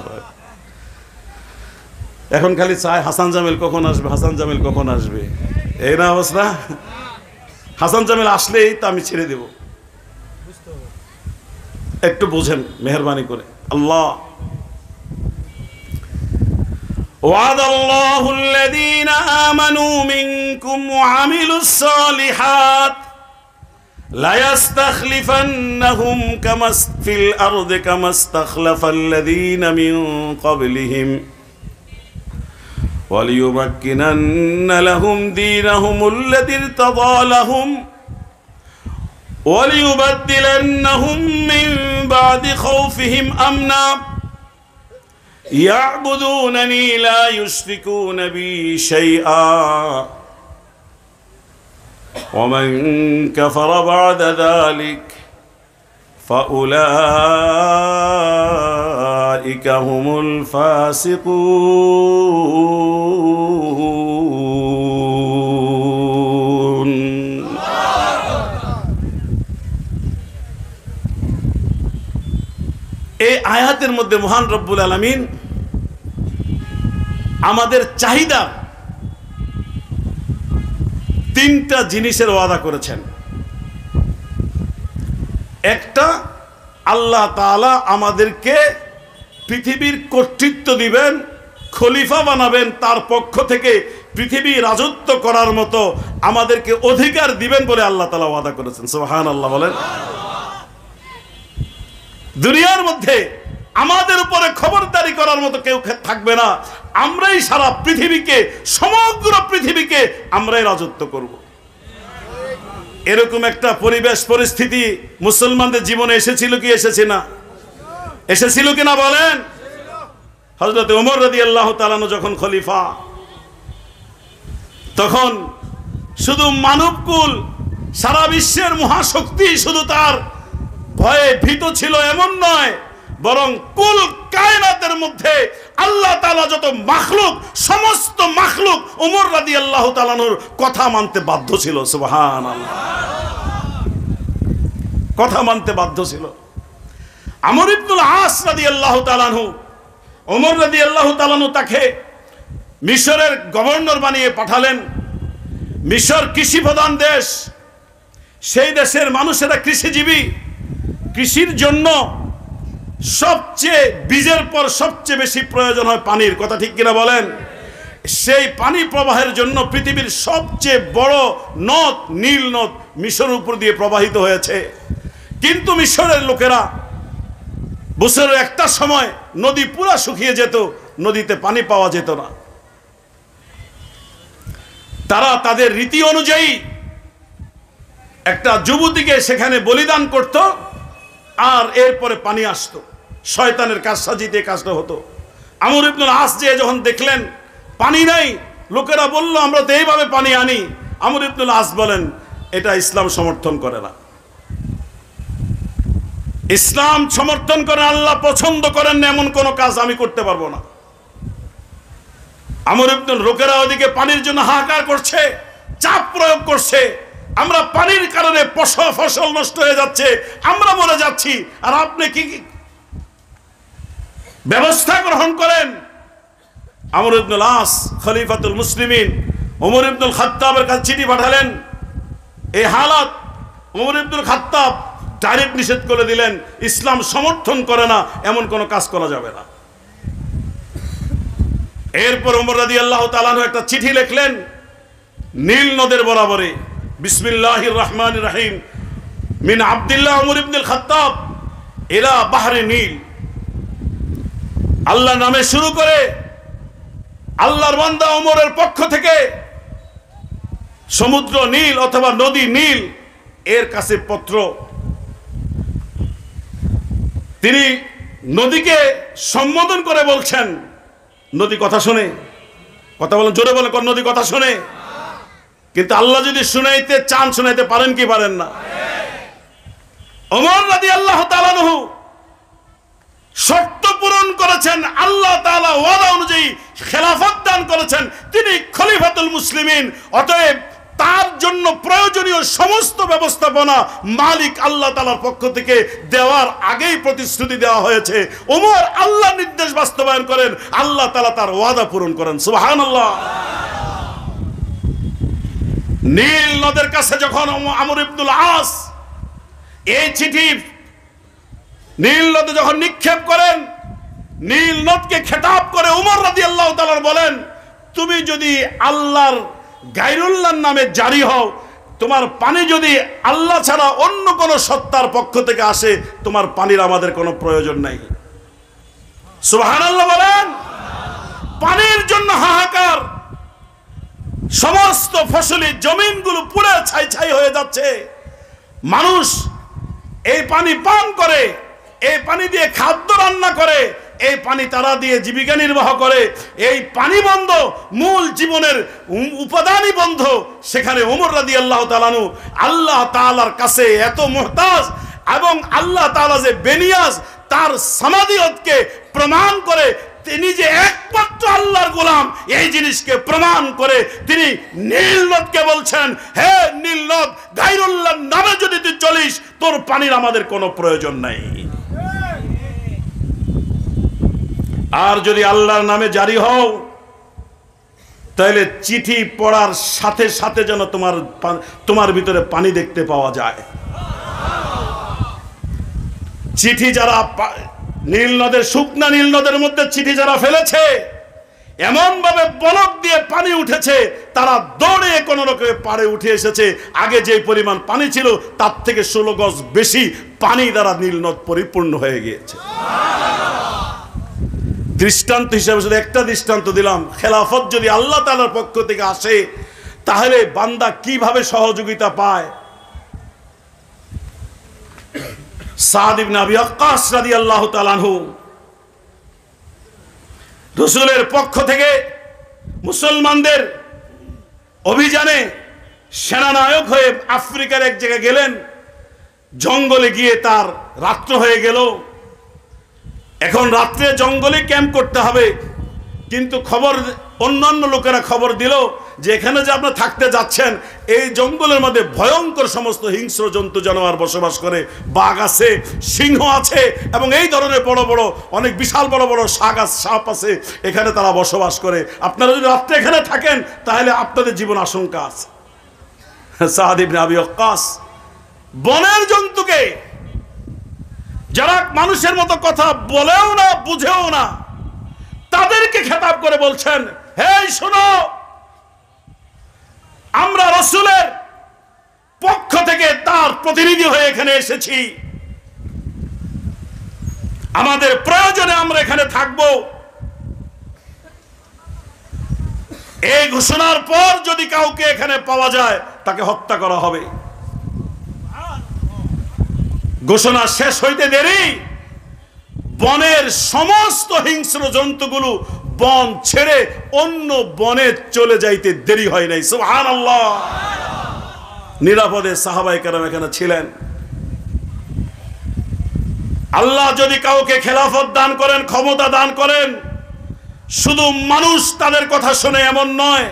এখন খালি চায় হাসান জামিল কখন আসবে, হাসান জামিল কখন আসবে, এই না অবস্থা? হাসান জামিল আসলেই তো আমি ছেড়ে দেব। একটু বোঝেন মেহেরবানি করে। আল্লাহ ওয়াদাল্লাহু আল্লাযীনা আমানু মিনকুম ওয়া আমিলুস সালিহাত লা ইস্তাখলিফান্নাহুম কামা ফিল আরদি কামা ইস্তাখলাফাল্লাযীনা মিন ক্বাবলিহিম وليمكنن لهم دينهم الذي ارتضى لهم وليبدلنهم من بعد خوفهم أمنا يعبدونني لا يشركون بي شيئا ومن كفر بعد ذلك فأولئك هم الفاسقون। এই আয়াতের মধ্যে মহান রব্বুল আলামিন আমাদের চাহিদা তিনটা জিনিসের ওয়াদা করেছেন। একটা, আল্লাহ তাআলা আমাদেরকে পৃথিবীর কর্তৃত্ব দিবেন, খলিফা বানাবেন, তার পক্ষ থেকে পৃথিবী রাজত্ব করার মতো আমাদেরকে অধিকার দিবেন বলে আল্লাহ তাআলা ওয়াদা করেছেন। সুবহানাল্লাহ বলেন। দুনিয়ার মধ্যে আমাদের উপরে খবরদারি করার মতো কেউ থাকবে না, আমরাই সারা পৃথিবীকে, সমগ্র পৃথিবীকে আমরাই রাজত্ব করব। এরকম একটা পরিবেশ পরিস্থিতি মুসলমানদের জীবনে এসেছিল কি এসেছে না? এসেছিল কিনা বলেন? হযরত ওমর রাদিয়াল্লাহু তাআলা যখন খলিফা, তখন শুধু মানবকুল, সারা বিশ্বের মহাশক্তি শুধু তার ভয়ে ভীত ছিল এমন নয়, বরং কুল কায়নাতের মধ্যে আল্লাহ তাআলা যত মাখলুক, সমস্ত মাখলুক ওমর রাদিয়াল্লাহু তাআলার কথা মানতে বাধ্য ছিল। সুবহানাল্লাহ, কথা মানতে বাধ্য ছিল। আমর ইবনুল আস রাদিয়াল্লাহু তাআলা ওমর রাদিয়াল্লাহু তাআলা তাকে মিশরের গভর্নর বানিয়ে পাঠালেন। মিশর কৃষি প্রধান দেশ, সেই দেশের মানুষেরা কৃষিজীবী। কৃষির জন্য সবচেয়ে, বীজের পর সবচেয়ে বেশি প্রয়োজন হয় পানির, কথা ঠিক কিনা বলেন? সেই পানি প্রবাহের জন্য পৃথিবীর সবচেয়ে বড় নদ, নীল নদ মিশরের উপর দিয়ে প্রবাহিত হয়েছে। কিন্তু মিশরের লোকেরা বছরের একটা সময় নদী পুরা শুকিয়ে যেত, নদীতে পানি পাওয়া যেত না। তারা তাদের রীতি অনুযায়ী একটা যুবতীকে সেখানে বলিদান করত, আর এরপরে পানি আসতো। শয়তানের কাজ সাজিতে কাজটা হতো। আমর ইবনুল আস যে যখন দেখলেন পানি নাই, লোকেরা বলল আমরা তো এইভাবে পানি আনি, আমর ইবনুল আস বলেন এটা ইসলাম সমর্থন করে না। ইসলাম সমর্থন করে, আল্লাহ পছন্দ করেন না এমন কোন কাজ আমি করতে পারবো না। আমর ইবনুল, লোকেরা ওদিকে পানির জন্য হাহাকার করছে, চাপ প্রয়োগ করছে, আমরা পানির কারণে ফসল নষ্ট হয়ে যাচ্ছে, আমরা মরে যাচ্ছি, আর আপনি কি ব্যবস্থা গ্রহণ করেন। আমর ইবনুল আস খলিফাতুল মুসলিমিন ওমর ইবনুল খাত্তাবের কাছে চিঠি পাঠালেন। এই হালাত ওমর ইবনুল খাত্তাব ডাইরেক্ট নিষেধ করে দিলেন, ইসলাম সমর্থন করে না এমন কোনো কাজ করা যাবে না। এরপর ওমর রাদিয়াল্লাহু তাআলা আনহু একটা চিঠি লিখলেন নীল নদের বরাবরে, বিসমিল্লাহির রহমানির রহিম, মিন আব্দুল্লাহ ওমর ইবনুল খাত্তাব ইলা বাহরে নীল। আল্লাহর নামে শুরু করে, আল্লাহর বান্দা ওমরের পক্ষ থেকে সমুদ্র নীল অথবা নদী নীল এর কাছে পত্র। তিনি নদীকে সম্বোধন করে বলছেন, নদী কথা শুনে, কথা বলেন জোরে বলেন, নদী কথা শুনে। কিন্তু আল্লাহ যদি শুনাইতে চান শুনাইতে পারেন কি পারেন না? ওমর রাদিয়াল্লাহু তাআলা আনহু শর্ত পূরণ করেছেন, আল্লাহ তাআলা ওয়াদা অনুযায়ী খেলাফত দান করেছেন, তিনি খলিফাতুল মুসলিমিন। অতএব তার জন্য প্রয়োজনীয় সমস্ত ব্যবস্থাপনা মালিক আল্লাহ তাআলার পক্ষ থেকে দেওয়ার আগেই প্রতিশ্রুতি দেওয়া হয়েছে। ওমর আল্লাহ নির্দেশ বাস্তবায়ন করেন, আল্লাহ তাআলা তার ওয়াদা পূরণ করেন। সুবহানাল্লাহ। নীল নদের কাছে যখন আমর ইবনুল আস এই চিঠি নীল নদে যখন নিক্ষেপ করেন, নীল নদকে খেতাব করে ওমর রাদিয়াল্লাহু তাআলা বলেন, তুমি যদি আল্লাহর গায়রুল্লাহর নামে জারি হও, তোমার পানি যদি আল্লাহ ছাড়া অন্য কোন সত্তার পক্ষ থেকে আসে, তোমার পানির আমাদের কোনো প্রয়োজন নাই। সুবহানাল্লাহ বলেন। পানির জন্য হাহাকার, সমস্ত ফসলি জমিনগুলো পুড়ে ছাই ছাই হয়ে যাচ্ছে। মানুষ এই পানি পান করে, এই পানি দিয়ে খাদ্য রান্না করে, এই পানি তারা দিয়ে জীবিকা নির্বাহ করে। এই পানি বন্ধ, মূল জীবনের উপাদানই বন্ধ। সেখানে ওমর রাদিয়াল্লাহু তাআলা আনহু আল্লাহ তাআলার কাছে এত মুহতাজ, এবং আল্লাহ তাআলা যে বেনিয়াজ, তার সামাদিয়তকে প্রমাণ করে তিনি যে একমাত্র আল্লাহর গোলাম, এই জিনিসকে প্রমাণ করে তিনি নীল নদকে বলছেন, হে নীল নদ, গায়রুল্লাহর নামে যদি তুই চলিস, তোর পানির আমাদের কোনো প্রয়োজন নাই। আর যদি আল্লাহর নামে জারি হও, তাহলে চিঠি পড়ার সাথে সাথে যেন তোমার ভিতরে পানি দেখতে পাওয়া যায়। চিঠি যারা নীল নদের, শুকনা নীল নদের মধ্যে চিঠি যারা ফেলেছে, এমন ভাবে বলক দিয়ে পানি উঠেছে, তারা দৌড়ে কোন রকমে পাড়ে উঠে এসেছে। আগে যে পরিমাণ পানি ছিল তার থেকে 16 গজ বেশি পানি দ্বারা নীল নদ পরিপূর্ণ হয়ে গিয়েছে। দৃষ্টান্ত হিসেবে শুধু একটা দৃষ্টান্ত দিলাম। খেলাফত যদি আল্লাহ তাআলার পক্ষ থেকে আসে, তাহলে বান্দা কিভাবে সহযোগিতা পায়। সাদ ইবনে আবি ওয়াক্কাস রাদিয়াল্লাহু তাআলা আনহু রাসূলের পক্ষ থেকে মুসলমানদের অভিযানে সেনানায়ক হয়ে আফ্রিকার এক জায়গায় গেলেন। জঙ্গলে গিয়ে তার রাত্র হয়ে গেল। এখন রাত্রে জঙ্গলে ক্যাম্প করতে হবে, কিন্তু অন্যান্য লোকেরা খবর দিল যে এখানে যে আপনারা থাকতে যাচ্ছেন, এই জঙ্গলের মধ্যে ভয়ঙ্কর সমস্ত হিংস্র জন্তু জানোয়ার বসবাস করে। বাঘ আছে, সিংহ আছে, এবং এই ধরনের বড় বড় অনেক বিশাল বড় বড় সাপ আছে, এখানে তারা বসবাস করে। আপনারা যদি রাত্রে এখানে থাকেন, তাহলে আপনাদের জীবন আশঙ্কা আছে। সাদ ইবনে আবি ওয়াক্কাস বনের জন্তুকে, যারা মানুষের মতো কথা বলেও না বুঝেও না, তাদেরকে খেতাব করে বলছেন, হে শোনো, আমরা রাসূলের পক্ষ থেকে তার প্রতিনিধি হয়ে এখানে এসেছি, আমাদের প্রয়োজনে আমরা এখানে থাকব। এই ঘোষণার পর যদি কাউকে এখানে পাওয়া যায় তাকে হত্যা করা হবে। ঘোষণা শেষ হইতে দেরি বনের সমস্ত হিংস্র জন্তুগুলো বন ছেড়ে অন্য বনে চলে যাইতে দেরি হয় নাই। সুবহানাল্লাহ। নিরাপদে সাহাবায়ে কেরাম এখানে ছিলেন। আল্লাহ যদি কাউকে খেলাফত দান করেন, ক্ষমতা দান করেন, শুধু মানুষ তাদের কথা শুনে এমন নয়,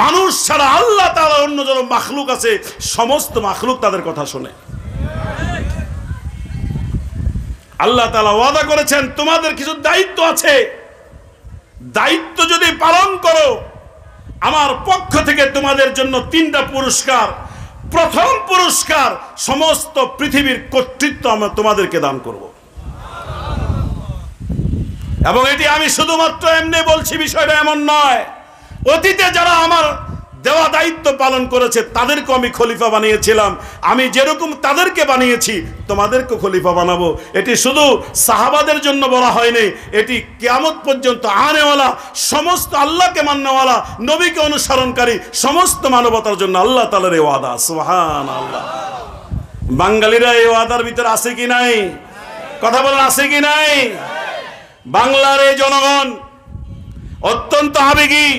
মানুষ ছাড়া আল্লাহ তাআলা অন্য যত মাখলুক আছে সমস্ত মাখলুক তাদের কথা শুনে। আল্লাহ তাআলা ওয়াদা করেছেন তোমাদের কিছু দায়িত্ব আছে, দায়িত্ব যদি পালন করো আমার পক্ষ থেকে তোমাদের জন্য 3টা পুরস্কার। প্রথম পুরস্কার সমস্ত পৃথিবীর কর্তৃত্ব আমরা তোমাদেরকে দান করব। এবং এটি আমি শুধুমাত্র এমনি বলছি, বিষয়টা এমন নয়। অতীতে যারা আমার দেওয়া দায়িত্ব পালন করেছে তাদেরকে আমি খলিফা বানিয়েছিলাম। আমি যেরকম তাদেরকে বানিয়েছি তোমাদেরকে খলিফা বানাবো। এটি শুধু সাহাবাদের জন্য বলা হয়নি, এটি কিয়ামত পর্যন্ত আনেওয়ালা সমস্ত আল্লাহকে মাননেওয়ালা নবীকে অনুসরণকারী সমস্ত মানবতার জন্য আল্লাহ তাআলার এই ওয়াদা। সুবহানাল্লাহ। বাঙালিরা এই ওয়াদার ভিতরে আছে কি নাই? কথা বলেন, আছে কি নাই? বাংলার এই জনগণ অত্যন্ত আবেগী।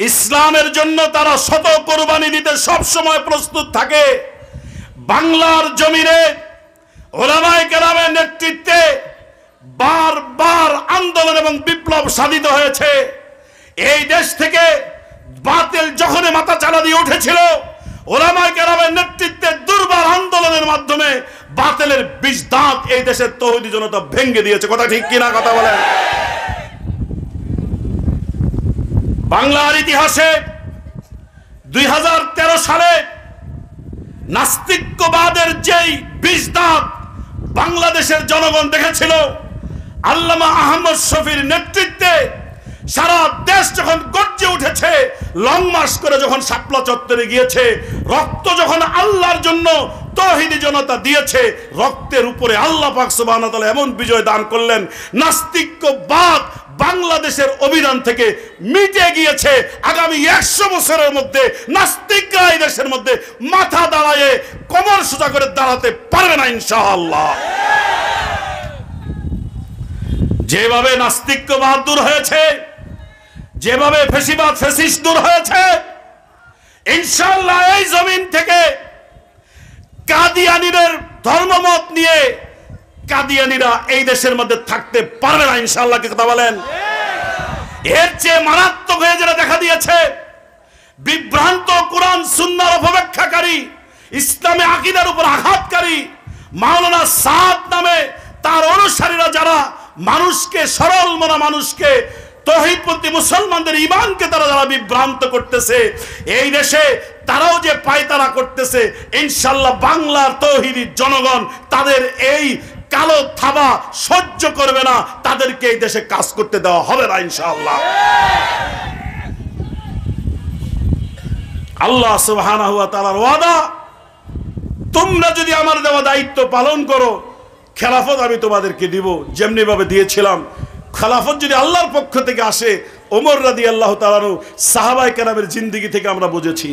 ইসলামের জন্য তারা শত কোরবানি দিতে সব সময় প্রস্তুত থাকে। বাংলার জমিনে উলামায়ে কেরামের নেতৃত্বে বারবার আন্দোলন এবং বিপ্লব সাধিত হয়েছে। এই দেশ থেকে বাতিল যখন মাথা চাড়া দিয়ে উঠেছিল, উলামায়ে কেরামের নেতৃত্বে দুর্বার আন্দোলনের মাধ্যমে বাতিলের 20 দাঁত এই দেশের তৌহিদি জনতা ভেঙে দিয়েছে। কথা ঠিক কিনা? কথা বলেন। বাংলার ইতিহাসে 2013 সালে নাস্তিক্যবাদের যেই 20 দাঁত বাংলাদেশের জনগণ দেখেছিল, আল্লামা আহমদ শফির নেতৃত্বে সারা দেশ যখন গর্জে উঠেছে, লং মার্চ করে যখন শাপলা চত্বরে গিয়েছে, রক্ত যখন আল্লাহর জন্য তৌহিদি জনতা দিয়েছে, রক্তের উপরে আল্লাহ পাক সুবহানাহু ওয়া তাআলা এমন বিজয় দান করলেন, নাস্তিক্যবাদ বাংলাদেশের অভিধান থেকে মিটে গিয়েছে। আগামী 100 বছরের মধ্যে নাস্তিকরা এই দেশের মধ্যে মাথা দাঁড়ায় কোমর সোজা করে দাঁড়াতে পারবে না ইনশাআল্লাহ। যেভাবে নাস্তিক্যবাদ দূর হয়েছে, যেভাবে ফেসিবাদ ফেসিস্ট দূর হয়েছে, ইনশাআল্লাহ এই জমিন থেকে কাদিয়ানীদের ধর্মমত নিয়ে কাদিয়ানীরা এই দেশের মধ্যে থাকতে পারবে না ইনশাআল্লাহ। কি কথা বলেন? এর চেয়ে মারাত্মক হয়ে যেটা দেখা দিয়েছে, বিভ্রান্ত কোরআন সুন্নাহর অপব্যাখ্যাকারী, ইসলামে আকীদার উপর আঘাতকারী মাওলানা সাদ নামে তার অনুসারীরা যারা মানুষকে, সরল মনা মানুষকে, তৌহিদপন্থী মুসলমানদের ঈমানকে তারা যারা বিভ্রান্ত করতেছে, এই দেশে তারাও যে পায়তারা করতেছে, ইনশাআল্লাহ বাংলার তৌহিদি জনগণ তাদের এই কালো থাবা সহ্য করবে না, তাদেরকে এই দেশে কাজ করতে দেওয়া হবে না ইনশাআল্লাহ। আল্লাহ সুবহানাহু ওয়া তাআলার ওয়াদা, তোমরা যদি আমার দেওয়া দায়িত্ব পালন করো, খেলাফত আমি তোমাদেরকে দিব যেমনি ভাবে দিয়েছিলাম। খেলাফত যদি আল্লাহর পক্ষ থেকে আসে, ওমর রাদিয়াল্লাহু তাআলা আনহু সাহাবায়ে কেরামের জিন্দেগি থেকে আমরা বুঝেছি।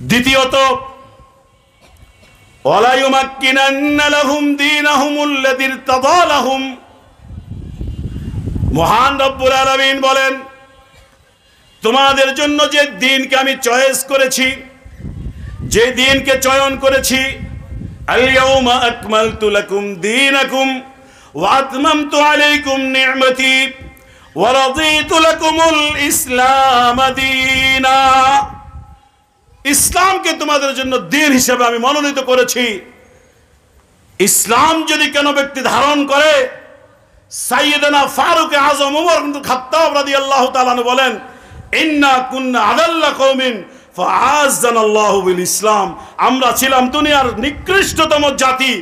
দ্বিতীয়ত, ওয়ালা ইউমাক্কিনান্না লাহুম দীনাহুমুল্লাযী ইরতাদা লাহুম, মহান রব্বুল আলামিন বলেন তোমাদের জন্য যে দ্বীনকে আমি চয়েস করেছি, যে দ্বীনকে চয়ন করেছি, আল ইয়াউমা আকমালতু লাকুম দীনাকুম ওয়া আতমামতু আলাইকুম নি'মাতি ওয়া রাদিতু লাকুমুল ইসলাম দীনা, ইসলামকে তোমাদের জন্য দ্বীন হিসেবে আমি মনোনীত করেছি। ইসলাম যদি কোনো ব্যক্তি ধারণ করে, সাইয়েদনা ফারুক আজম ওমর বিন খাত্তাব রাদিয়াল্লাহু তাআলা আনহু বলেন, ইন্না কুন্না আদাল্লা কওমিন ফাআযানাল্লাহু বিল ইসলাম, আমরা ছিলাম দুনিয়ার নিকৃষ্টতম জাতি,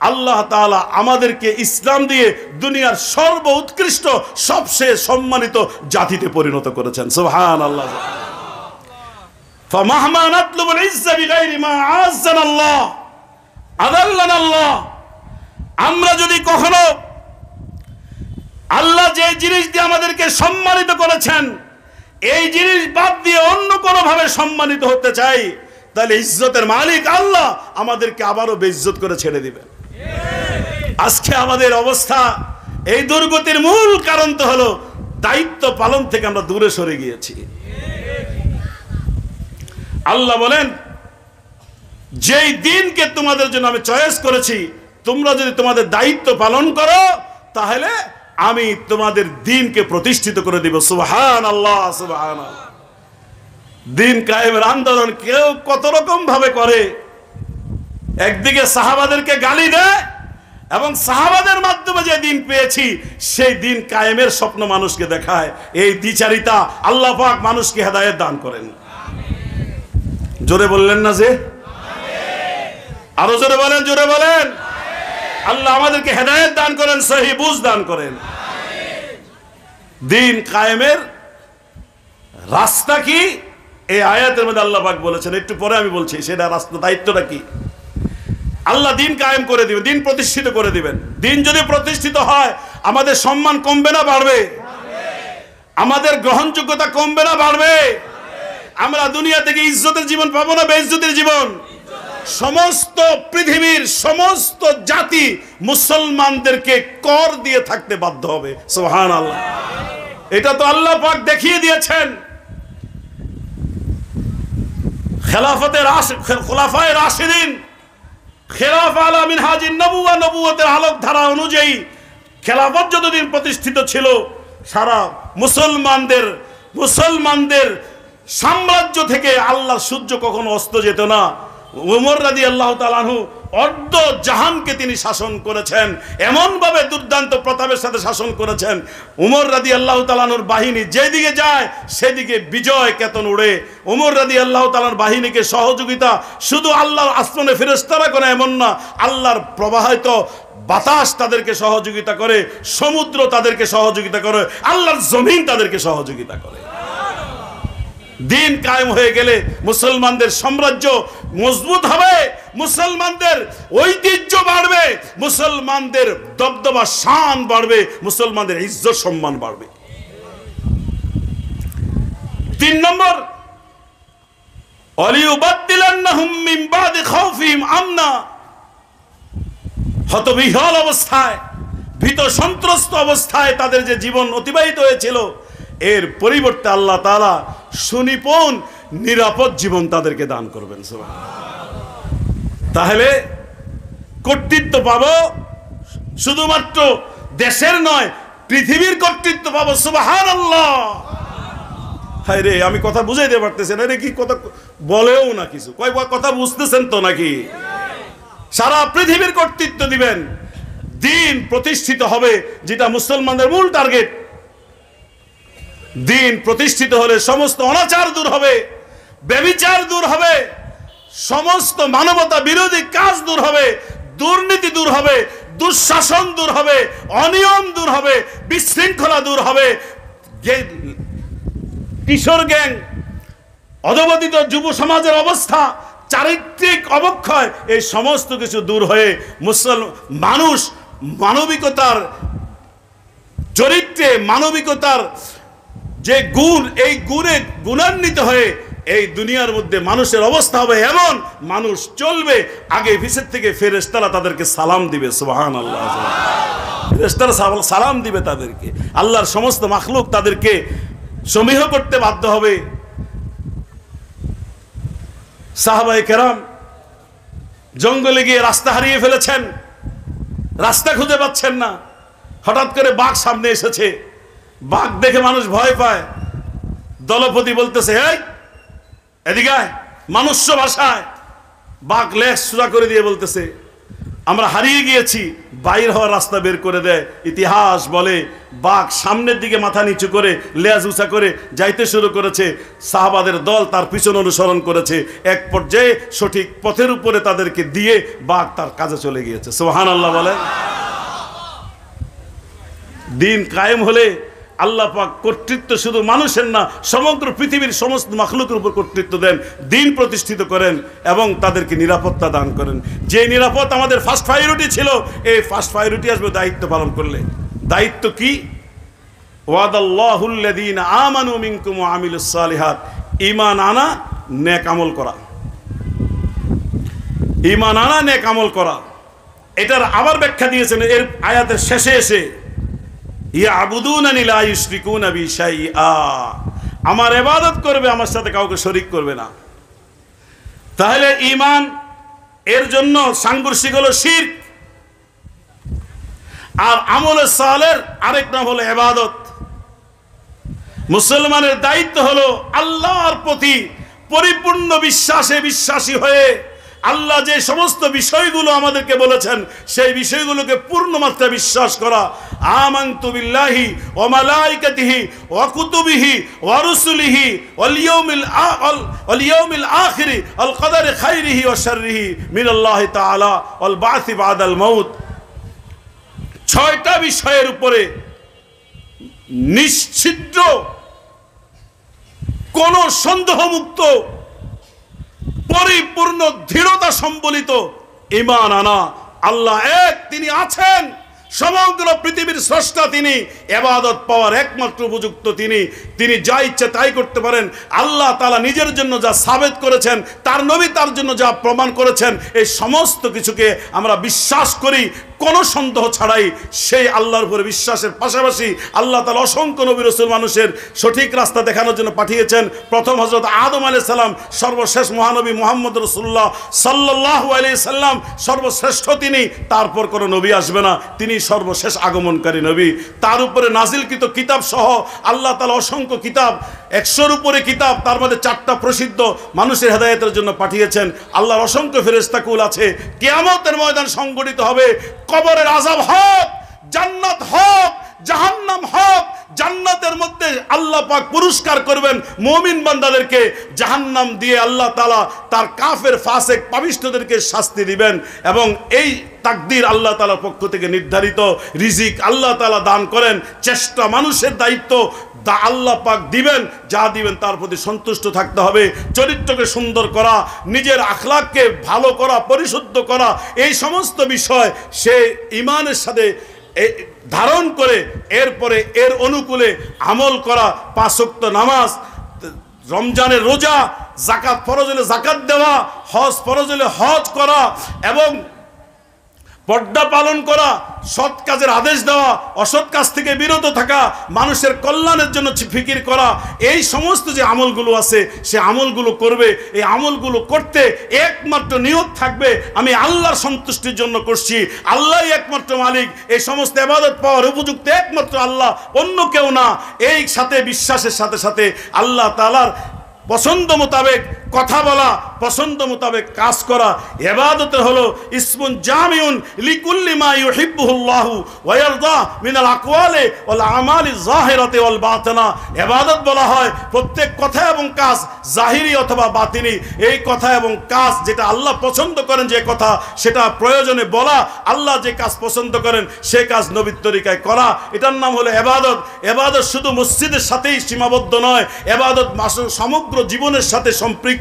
আল্লাহ তাআলা আমাদেরকে ইসলাম দিয়ে দুনিয়ার সর্ব উৎকৃষ্ট সবচেয়ে সম্মানিত জাতিতে পরিণত করেছেন। সুবহানাল্লাহ। ফামাহমা নাতলুবুল ইজ্জা বিগাইরি মা আযানাল্লাহ আদাল্লানাল্লাহ, আমরা যদি কখনো আল্লাহ যে জিনিস দিয়ে আমাদেরকে সম্মানিত করেছেন, এই জিনিস বাদ দিয়ে অন্য কোনোভাবে সম্মানিত হতে চাই, তাহলে ইজ্জতের মালিক আল্লাহ আমাদেরকে আবারও বেইজ্জত করে ছেড়ে দিবেন। আজকে আমাদের অবস্থা, এই দুর্গতির মূল কারণ তো হলো দায়িত্ব পালন থেকে আমরা দূরে সরে গিয়েছি। আল্লাহ বলেন, যেই দিনকে তোমাদের জন্য আমি চয়েস করেছি, তোমরা যদি তোমাদের দায়িত্ব পালন করো, তাহলে আমি তোমাদের দিনকে প্রতিষ্ঠিত করে দিব। সুবহানাল্লাহ, সুবহানাল্লাহ। দিন কায়েমের আন্দোলন কেউ কত রকম ভাবে করে। একদিকে সাহাবাদেরকে গালি দেয়, এবং সাহাবাদের মাধ্যমে যে দিন পেয়েছি সেই দিন কায়েমের স্বপ্ন মানুষকে দেখায়। এই দ্বিচারিতা আল্লাহ পাক মানুষকে হেদায়েত দান করেন। জোরে বললেন না যে? আরো জোরে বলেন, জোরে বলেন। আল্লাহ আমাদেরকে হেদায়েত দান করেন, সহি বুঝ দান করেন। দিন কায়েমের রাস্তা কি, এই আয়াতের মধ্যে আল্লাহ পাক বলেছেন, একটু পরে আমি বলছি সেটা রাস্তা, দায়িত্বটা কি। আল্লাহ দিন কায়েম করে দিবেন, দিন প্রতিষ্ঠিত করে দিবেন। দিন যদি প্রতিষ্ঠিত হয়, আমাদের সম্মান কমবে না বাড়বে? আমাদের গ্রহণযোগ্যতা কমবে না বাড়বে? আমরা দুনিয়া থেকে ইজ্জতের জীবন পাবো না বেইজ্জতের জীবন? সমস্ত পৃথিবীর সমস্ত জাতি মুসলমানদেরকে কর দিয়ে থাকতে বাধ্য হবে। সুবহানাল্লাহ। এটা তো আল্লাহ পাক দেখিয়ে দিয়েছেন। খোলাফায়ে রাশিদিন, খেলাফা আলা মিনহাজিন নবুওয়া, নবুয়তের আলোক ধারা অনুযায়ী খেলাফত যতদিন প্রতিষ্ঠিত ছিল, সারা মুসলমানদের সাম্রাজ্য থেকে আল্লাহর সূর্য কখনো অস্ত যেত না। উমর রাদিয়াল্লাহু তাআলা আনহু অর্ধ জাহানকে তিনি শাসন করেছেন, এমন ভাবে দুর্দান্ত প্রতাপের সাথে শাসন করেছেন। উমর রাদিয়াল্লাহু তাআলা আনহুর বাহিনী যেদিকে যায় সেদিকে বিজয় কেতন উড়ে। উমর রাদিয়াল্লাহু তাআলার বাহিনীকে সহযোগিতা শুধু আল্লাহর আসমানে ফেরেশতারা করে এমন না, আল্লাহর প্রবাহিত বাতাস তাদেরকে সহযোগিতা করে, সমুদ্র তাদেরকে সহযোগিতা করে, আল্লাহর জমিন তাদেরকে সহযোগিতা করে। দিন কায়েম হয়ে গেলে মুসলমানদের সাম্রাজ্য মজবুত হবে, মুসলমানদের ঐতিহ্য বাড়বে, মুসলমানদের দবদবা শান বাড়বে, মুসলমানদের ইজ্জত সম্মান বাড়বে। 3 নম্বর, ওয়ালিউবাদদিলান্নাহুম মিন বাদি খাউফিহিম আমনা। হতবিহ্বল অবস্থায়, ভীত সন্ত্রস্ত অবস্থায় তাদের যে জীবন অতিবাহিত হয়েছিল, এর পরিবর্তে আল্লাহ তাআলা সুনিপুণ নিরাপদ জীবন তাদেরকে দান করবেন। তাহলে কর্তৃত্ব পাবো, শুধুমাত্র দেশের নয় পৃথিবীর কর্তৃত্ব পাবো। সুবহানাল্লাহ। হায় রে, আমি কথা বুঝাইতে পারতেছি না রে, কি কথা বলেও না কিছু, কয় কথা বুঝতেছেন তো নাকি? সারা পৃথিবীর কর্তৃত্ব দিবেন, দিন প্রতিষ্ঠিত হবে, যেটা মুসলমানদের মূল টার্গেট। দিন প্রতিষ্ঠিত হলে সমস্ত অনাচার দূর হবে, ব্যভিচার দূর হবে, সমস্ত মানবতা বিরোধী কাজ দূর হবে, দুর্নীতি দূর হবে, দুঃশাসন দূর হবে, অনিয়ম দূর হবে, বিশৃঙ্খলা দূর হবে, কিশোর গ্যাং, অধপতিত যুব সমাজের অবস্থা, চারিত্রিক অবক্ষয়, এই সমস্ত কিছু দূর হয়ে মানুষ মানবিকতার চরিত্রে, মানবিকতার যে গুণ, এই গুণে গুণান্বিত হয়ে এই দুনিয়ার মধ্যে মানুষের অবস্থা হবে এমন, মানুষ চলবে আগে পিছের থেকে ফেরেশতারা তাদেরকে সালাম দিবে। সুবহানাল্লাহ। ফেরেশতারা সালাম দিবে তাদেরকে, আল্লাহর সমস্ত মাখলুক তাদেরকে সমীহ করতে বাধ্য হবে। সাহাবায়ে কেরাম জঙ্গলে গিয়ে রাস্তা হারিয়ে ফেলেছেন, রাস্তা খুঁজে পাচ্ছেন না। হঠাৎ করে বাঘ সামনে এসেছে, বাঘ দেখে মানুষ ভয় পায়। দলপতি বলতেছে, এই এদিকে আয়। মানুষ্য ভাষায় বাঘ লেজ সোজা করে দিয়ে বলতেছে, আমরা হারিয়ে গিয়েছি। বাইর হওয়ার রাস্তা বের করে দেয়। ইতিহাস বলে বাঘ সামনের দিকে মাথা নিচু করে লেজ উঁচা করে যাইতে শুরু করেছে। সাহাবাদের দল তার পিছন অনুসরণ করেছে। এক পর্যায়ে সঠিক পথের উপরে তাদেরকে দিয়ে বাঘ তার কাজে চলে গিয়েছে। সুবহানাল্লাহ বলে। দিন কায়েম হলে আল্লাহ পাক কর্তৃত্ব শুধু মানুষের না, সমগ্র পৃথিবীর সমস্ত মাখলুকের উপর কর্তৃত্ব দেন, দিন প্রতিষ্ঠিত করেন এবং তাদেরকে নিরাপত্তা দান করেন। যে নিরাপত্তা আমাদের ফার্স্ট প্রায়োরিটি ছিল, এই ফার্স্ট প্রায়োরিটি আসবে দায়িত্ব পালন করলে। দায়িত্ব কি? ওয়াদাল্লাহুল্লাযীনা আমানু মিনকুম ওয়া আমিলুস সালিহাত, ঈমান আনা নেক আমল করা, ঈমান আনা নেক আমল করা। এটার আবার ব্যাখ্যা দিয়েছেন এর আয়াতের শেষে এসে, ইয়াবুদুনানি লা ইউশরিকুনা বি শাইআ, আমার ইবাদত করবে, আমার সাথে কাউকে শরীক করবে না। তাহলে ঈমান এর জন্য সাংঘর্ষিক হলো শিরক, আর আমলে সালের আরেক নাম হলো ইবাদত। মুসলমানের দায়িত্ব হলো আল্লাহর প্রতি পরিপূর্ণ বিশ্বাসে বিশ্বাসী হয়ে আল্লাহ যে সমস্ত বিষয়গুলো আমাদেরকে বলেছেন সেই বিষয়গুলোকে পূর্ণ মাত্রায় বিশ্বাস করা। আমানতু বিল্লাহি ওয়া মালাইকাতিহি ওয়া কুতুবিহি ওয়া রুসুলিহি ওয়াল ইয়াউমিল আখিরি ওয়াল কদরি খাইরিহি ওয়া শাররিহি মিনাল্লাহি তাআলা ওয়াল বা'সি বাদাল মাউত। 6টা বিষয়ের উপরে নিশ্চিদ্র কোন সন্দেহমুক্ত পরিপূর্ণ দৃঢ়তা সম্বলিত ঈমান আনা। আল্লাহ এক, তিনি আছেন, সমগ্র পৃথিবীর স্রষ্টা তিনি, ইবাদত পাওয়ার একমাত্র উপযুক্ত তিনি, তিনি যা ইচ্ছে তাই করতে পারেন। আল্লাহ তাআলা নিজের জন্য যা সাবেত করেছেন, তার নবী তার জন্য যা প্রমাণ করেছেন, এই সমস্ত কিছুকে আমরা বিশ্বাস করি কোনো সন্দেহ ছাড়াই। সেই আল্লাহর উপরে বিশ্বাসের পাশাপাশি আল্লাহ তাআলা অসংখ্য নবী রাসূল মানুষের সঠিক রাস্তা দেখানোর জন্য পাঠিয়েছেন। প্রথম হযরত আদম আলাইহিস সালাম, সর্বশেষ মহানবী মুহাম্মদ রাসূলুল্লাহ সাল্লাল্লাহু আলাইহি সাল্লাম সর্বশ্রেষ্ঠ তিনি, তারপর কোনো নবী আসবে না, তিনি সর্বশেষ আগমনকারী নবী। তার উপরে নাজিলকৃত কিতাব সহ আল্লাহ তাআলা অসংখ্য কিতাব, 100-র উপরে কিতাব, তার মধ্যে 4টা প্রসিদ্ধ মানুষের হেদায়েতের জন্য পাঠিয়েছেন। আল্লাহর অসংখ্য ফেরেশতা কুল আছে। কিয়ামতের ময়দান সংগঠিত হবে, কবরের আযাব হোক, জান্নাত হোক, জাহান্নাম হোক। জান্নাতের মধ্যে আল্লাহ পাক পুরস্কার করবেন মুমিন বান্দাদেরকে, জাহান্নাম দিয়ে আল্লাহ তাআলা তার কাফের ফাসিক পাপিষ্ঠদেরকে শাস্তি দিবেন। এবং এই তাকদীর আল্লাহ তাআলার পক্ষ থেকে নির্ধারিত। রিজিক আল্লাহ তাআলা দান করেন, চেষ্টা মানুষের দায়িত্ব, আল্লাহ পাক দিবেন, যা দিবেন তার প্রতি সন্তুষ্ট থাকতে হবে। চরিত্রকে সুন্দর করা, নিজের আখলাককে ভালো করা, পরিশুদ্ধ করা, এই সমস্ত বিষয় সে ঈমানের সাথে ধারণ করে এরপরে এর অনুকূলে আমল করা। 5 ওয়াক্ত নামাজ, রমজানের রোজা, যাকাত ফরজ হলে যাকাত দেওয়া, হজ ফরজ হলে হজ করা, এবং পর্দা পালন করা, সৎ কাজের আদেশ দেওয়া, অসৎ কাজ থেকে বিরত থাকা, মানুষের কল্যাণের জন্য ফিকির করা, এই সমস্ত যে আমলগুলো আছে সে আমলগুলো করবে। এই আমলগুলো করতে একমাত্র নিয়ত থাকবে আমি আল্লাহর সন্তুষ্টির জন্য করছি, আল্লাহই একমাত্র মালিক, এই সমস্ত ইবাদত পাওয়ার উপযুক্ত একমাত্র আল্লাহ, অন্য কেউ না। এই সাথে বিশ্বাসের সাথে সাথে আল্লাহ তাআলার পছন্দ মোতাবেক কথা বলা, পছন্দ মোতাবেক কাজ করা। ইবাদতের হলো ইসমুন জামিউন লিকুল্লি মা ইউহিব্বুহুল্লাহু ওয়া ইয়ারদা মিনাল আকওয়ালি ওয়াল আমালি যাহিরাতি ওয়াল বাতিনা। ইবাদত বলা হয় প্রত্যেক কথা এবং কাজ, জাহিরি অথবা বাতিনি, এই কথা এবং কাজ যেটা আল্লাহ পছন্দ করেন, যে কথা সেটা প্রয়োজনে বলা, আল্লাহ যে কাজ পছন্দ করেন সে কাজ নবীর তরিকায় করা, এটার নাম হলো ইবাদত। ইবাদত শুধু মসজিদের সাথেই সীমাবদ্ধ নয়, ইবাদত সমগ্র জীবনের সাথে সম্পৃক্ত।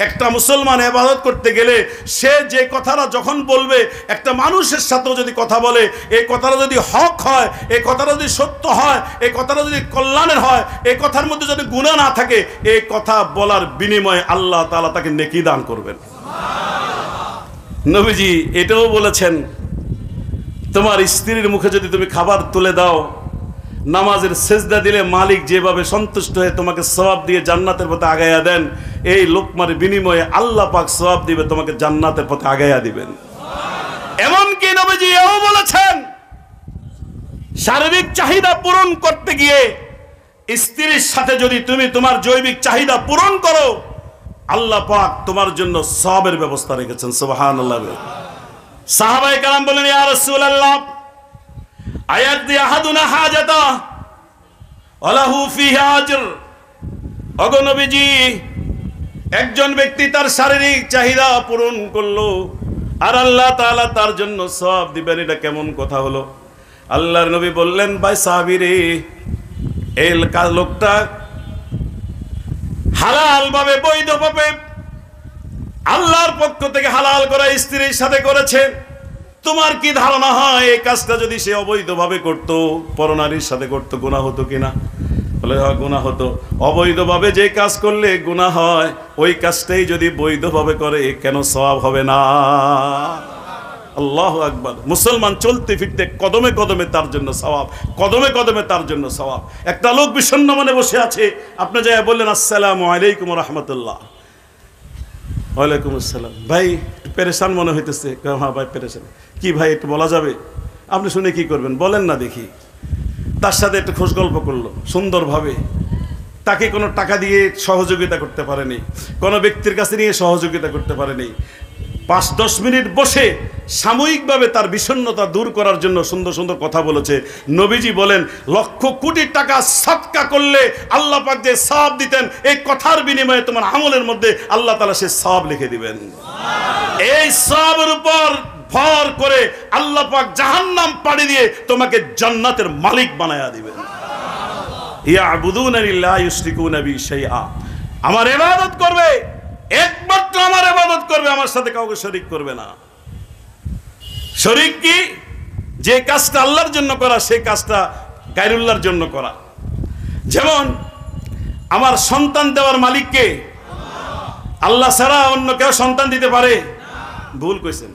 একটা মুসলমান ইবাদত করতে গেলে সে যে কথাটা যখন বলবে, একটা মানুষের সাথেও যদি কথা বলে, এই কথাটা যদি হক হয়, এই কথাটা যদি সত্য হয়, এই কথাটা যদি কল্যাণের হয়, এই কথার মধ্যে যদি গুনাহ না থাকে, এই কথা বলার বিনিময়ে আল্লাহ তাআলা তাকে নেকি দান করবেন। নবীজি এটাও বলেছেন, তোমার স্ত্রীর মুখে যদি তুমি খাবার তুলে দাও, নামাজের সেজদা দিলে মালিক যেভাবে সন্তুষ্ট হয়ে তোমাকে সওয়াব দিয়ে জান্নাতের পথে আগাইয়া দেন, এই লোকমার বিনিময়ে আল্লাহ পাক সওয়াব দিবে, তোমাকে জান্নাতের পথে আগাইয়া দিবেন। এমনকি নবীজি এও বলেছেন, শারীরিক চাহিদা পূরণ করতে গিয়ে স্ত্রীর সাথে যদি তুমি তোমার জৈবিক চাহিদা পূরণ করো, আল্লাহ পাক তোমার জন্য সওয়াবের ব্যবস্থা রেখেছেন। সুবহানাল্লাহ। সাহাবায়ে কেরাম বলেন, ইয়া রাসূলুল্লাহ, আয়াতি আহাদুনা হাজাতা ওয়ালাহু ফিহা আজর। ওগো নবীজি, একজন ব্যক্তি তার শারীরিক চাহিদা পূরণ করলো আর আল্লাহ তাআলা তার জন্য সওয়াব দিবেন, এটা কেমন কথা হলো? আল্লাহর নবী বললেন, ভাই সাহাবী রে, এই লোকটা হালাল ভাবে, বৈধভাবে আল্লাহর পক্ষ থেকে হালাল করা স্ত্রীর সাথে করেছে, তোমার কি ধারণা হয় এই কাজটা যদি সে অবৈধভাবে করতো, পরনারীর সাথে করতো, গুনাহ হতো কিনা? বলে হ্যাঁ গুনাহ হতো। অবৈধভাবে যে কাজ করলে গুনাহ হয়, ওই কাজটাই যদি বৈধভাবে করে কেন সওয়াব হবে না? আল্লাহু আকবার। মুসলমান চলতে ফিরতে কদমে কদমে তার জন্য সওয়াব, কদমে কদমে তার জন্য সওয়াব। একটা লোক বিষণ্ণ মনে বসে আছে, আপনি যাই বললেন আসসালামু আলাইকুম ওয়া রাহমাতুল্লাহ। ওয়ালাইকুম আসসালাম। ভাই একটু পেরেশান মনে হইতেছে। হ্যাঁ ভাই পেরেশান। কি ভাই একটু বলা যাবে? আপনি শুনে কি করবেন বলেন না দেখি। তার সাথে একটু খোশ গল্প করলো সুন্দরভাবে। তাকে কোনো টাকা দিয়ে সহযোগিতা করতে পারেনি, কোনো ব্যক্তির কাছে নিয়ে সহযোগিতা করতে পারেনি। 5-10 মিনিট বসে সাময়িকভাবে তার বিষণ্ণতা দূর করার জন্য সুন্দর সুন্দর কথা বলেছে। নবীজি বলেন লক্ষ কোটি টাকা সাদকা করলে আল্লাহ পাক যে সওয়াব দিতেন, এই কথার বিনিময়ে তোমার আমলের মধ্যে আল্লাহ তাআলা সে সওয়াব লিখে দিবেন। এই সওয়াবের উপর ভর করে আল্লাহ পাক জাহান্নাম পাড়ি দিয়ে তোমাকে জান্নাতের মালিক বানায়া দিবেন। ইয়াবুদুনানি লা ইউশরিকুনা বি শাইআ। আমার ইবাদত করবে, একমাত্র আমার ইবাদত করবে, আমার সাথে কাউকে শরীক করবে না। শরীক কি? যে কাজটা আল্লাহর জন্য করা সেই কাজটা গায়রুল্লাহর জন্য করা। যেমন আমার সন্তান দেওয়ার মালিক কে? আল্লাহ ছাড়া অন্য কেউ সন্তান দিতে পারে? ভুল কইছেন,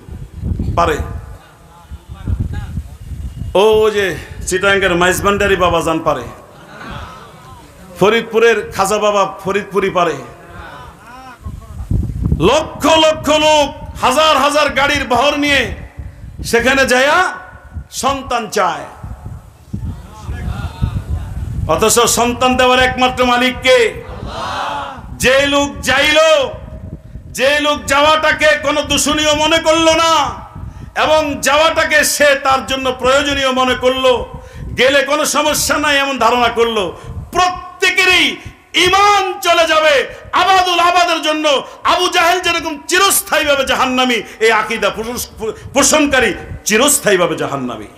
পারে। ও যে চিটাঙ্গের মাইজবান্ডারি বাবা জান পারে, ফরিদপুরের খাজা বাবা ফরিদপুরি পারে। লক্ষ লক্ষ লোক হাজার হাজার গাড়ির বহর নিয়ে সেখানে যায়া সন্তান চায়, অথচ সন্তান দেওয়ার একমাত্র মালিক কে? যে লোক যাইলো, যে লোক যাওয়াটাকে কোনো দূষণীয় মনে করলো না এবং যাওয়াটাকে সে তার জন্য প্রয়োজনীয় মনে করলো, গেলে কোনো সমস্যা নাই এমন ধারণা করলো, প্রত্যেকেরই ঈমান চলে যাবে। আবাদুল আবাদের জন্য আবু জাহেল যেরকম চিরস্থায়ীভাবে জাহান্নামী, এই আকীদা পোষণকারী চিরস্থায়ীভাবে জাহান্নামী।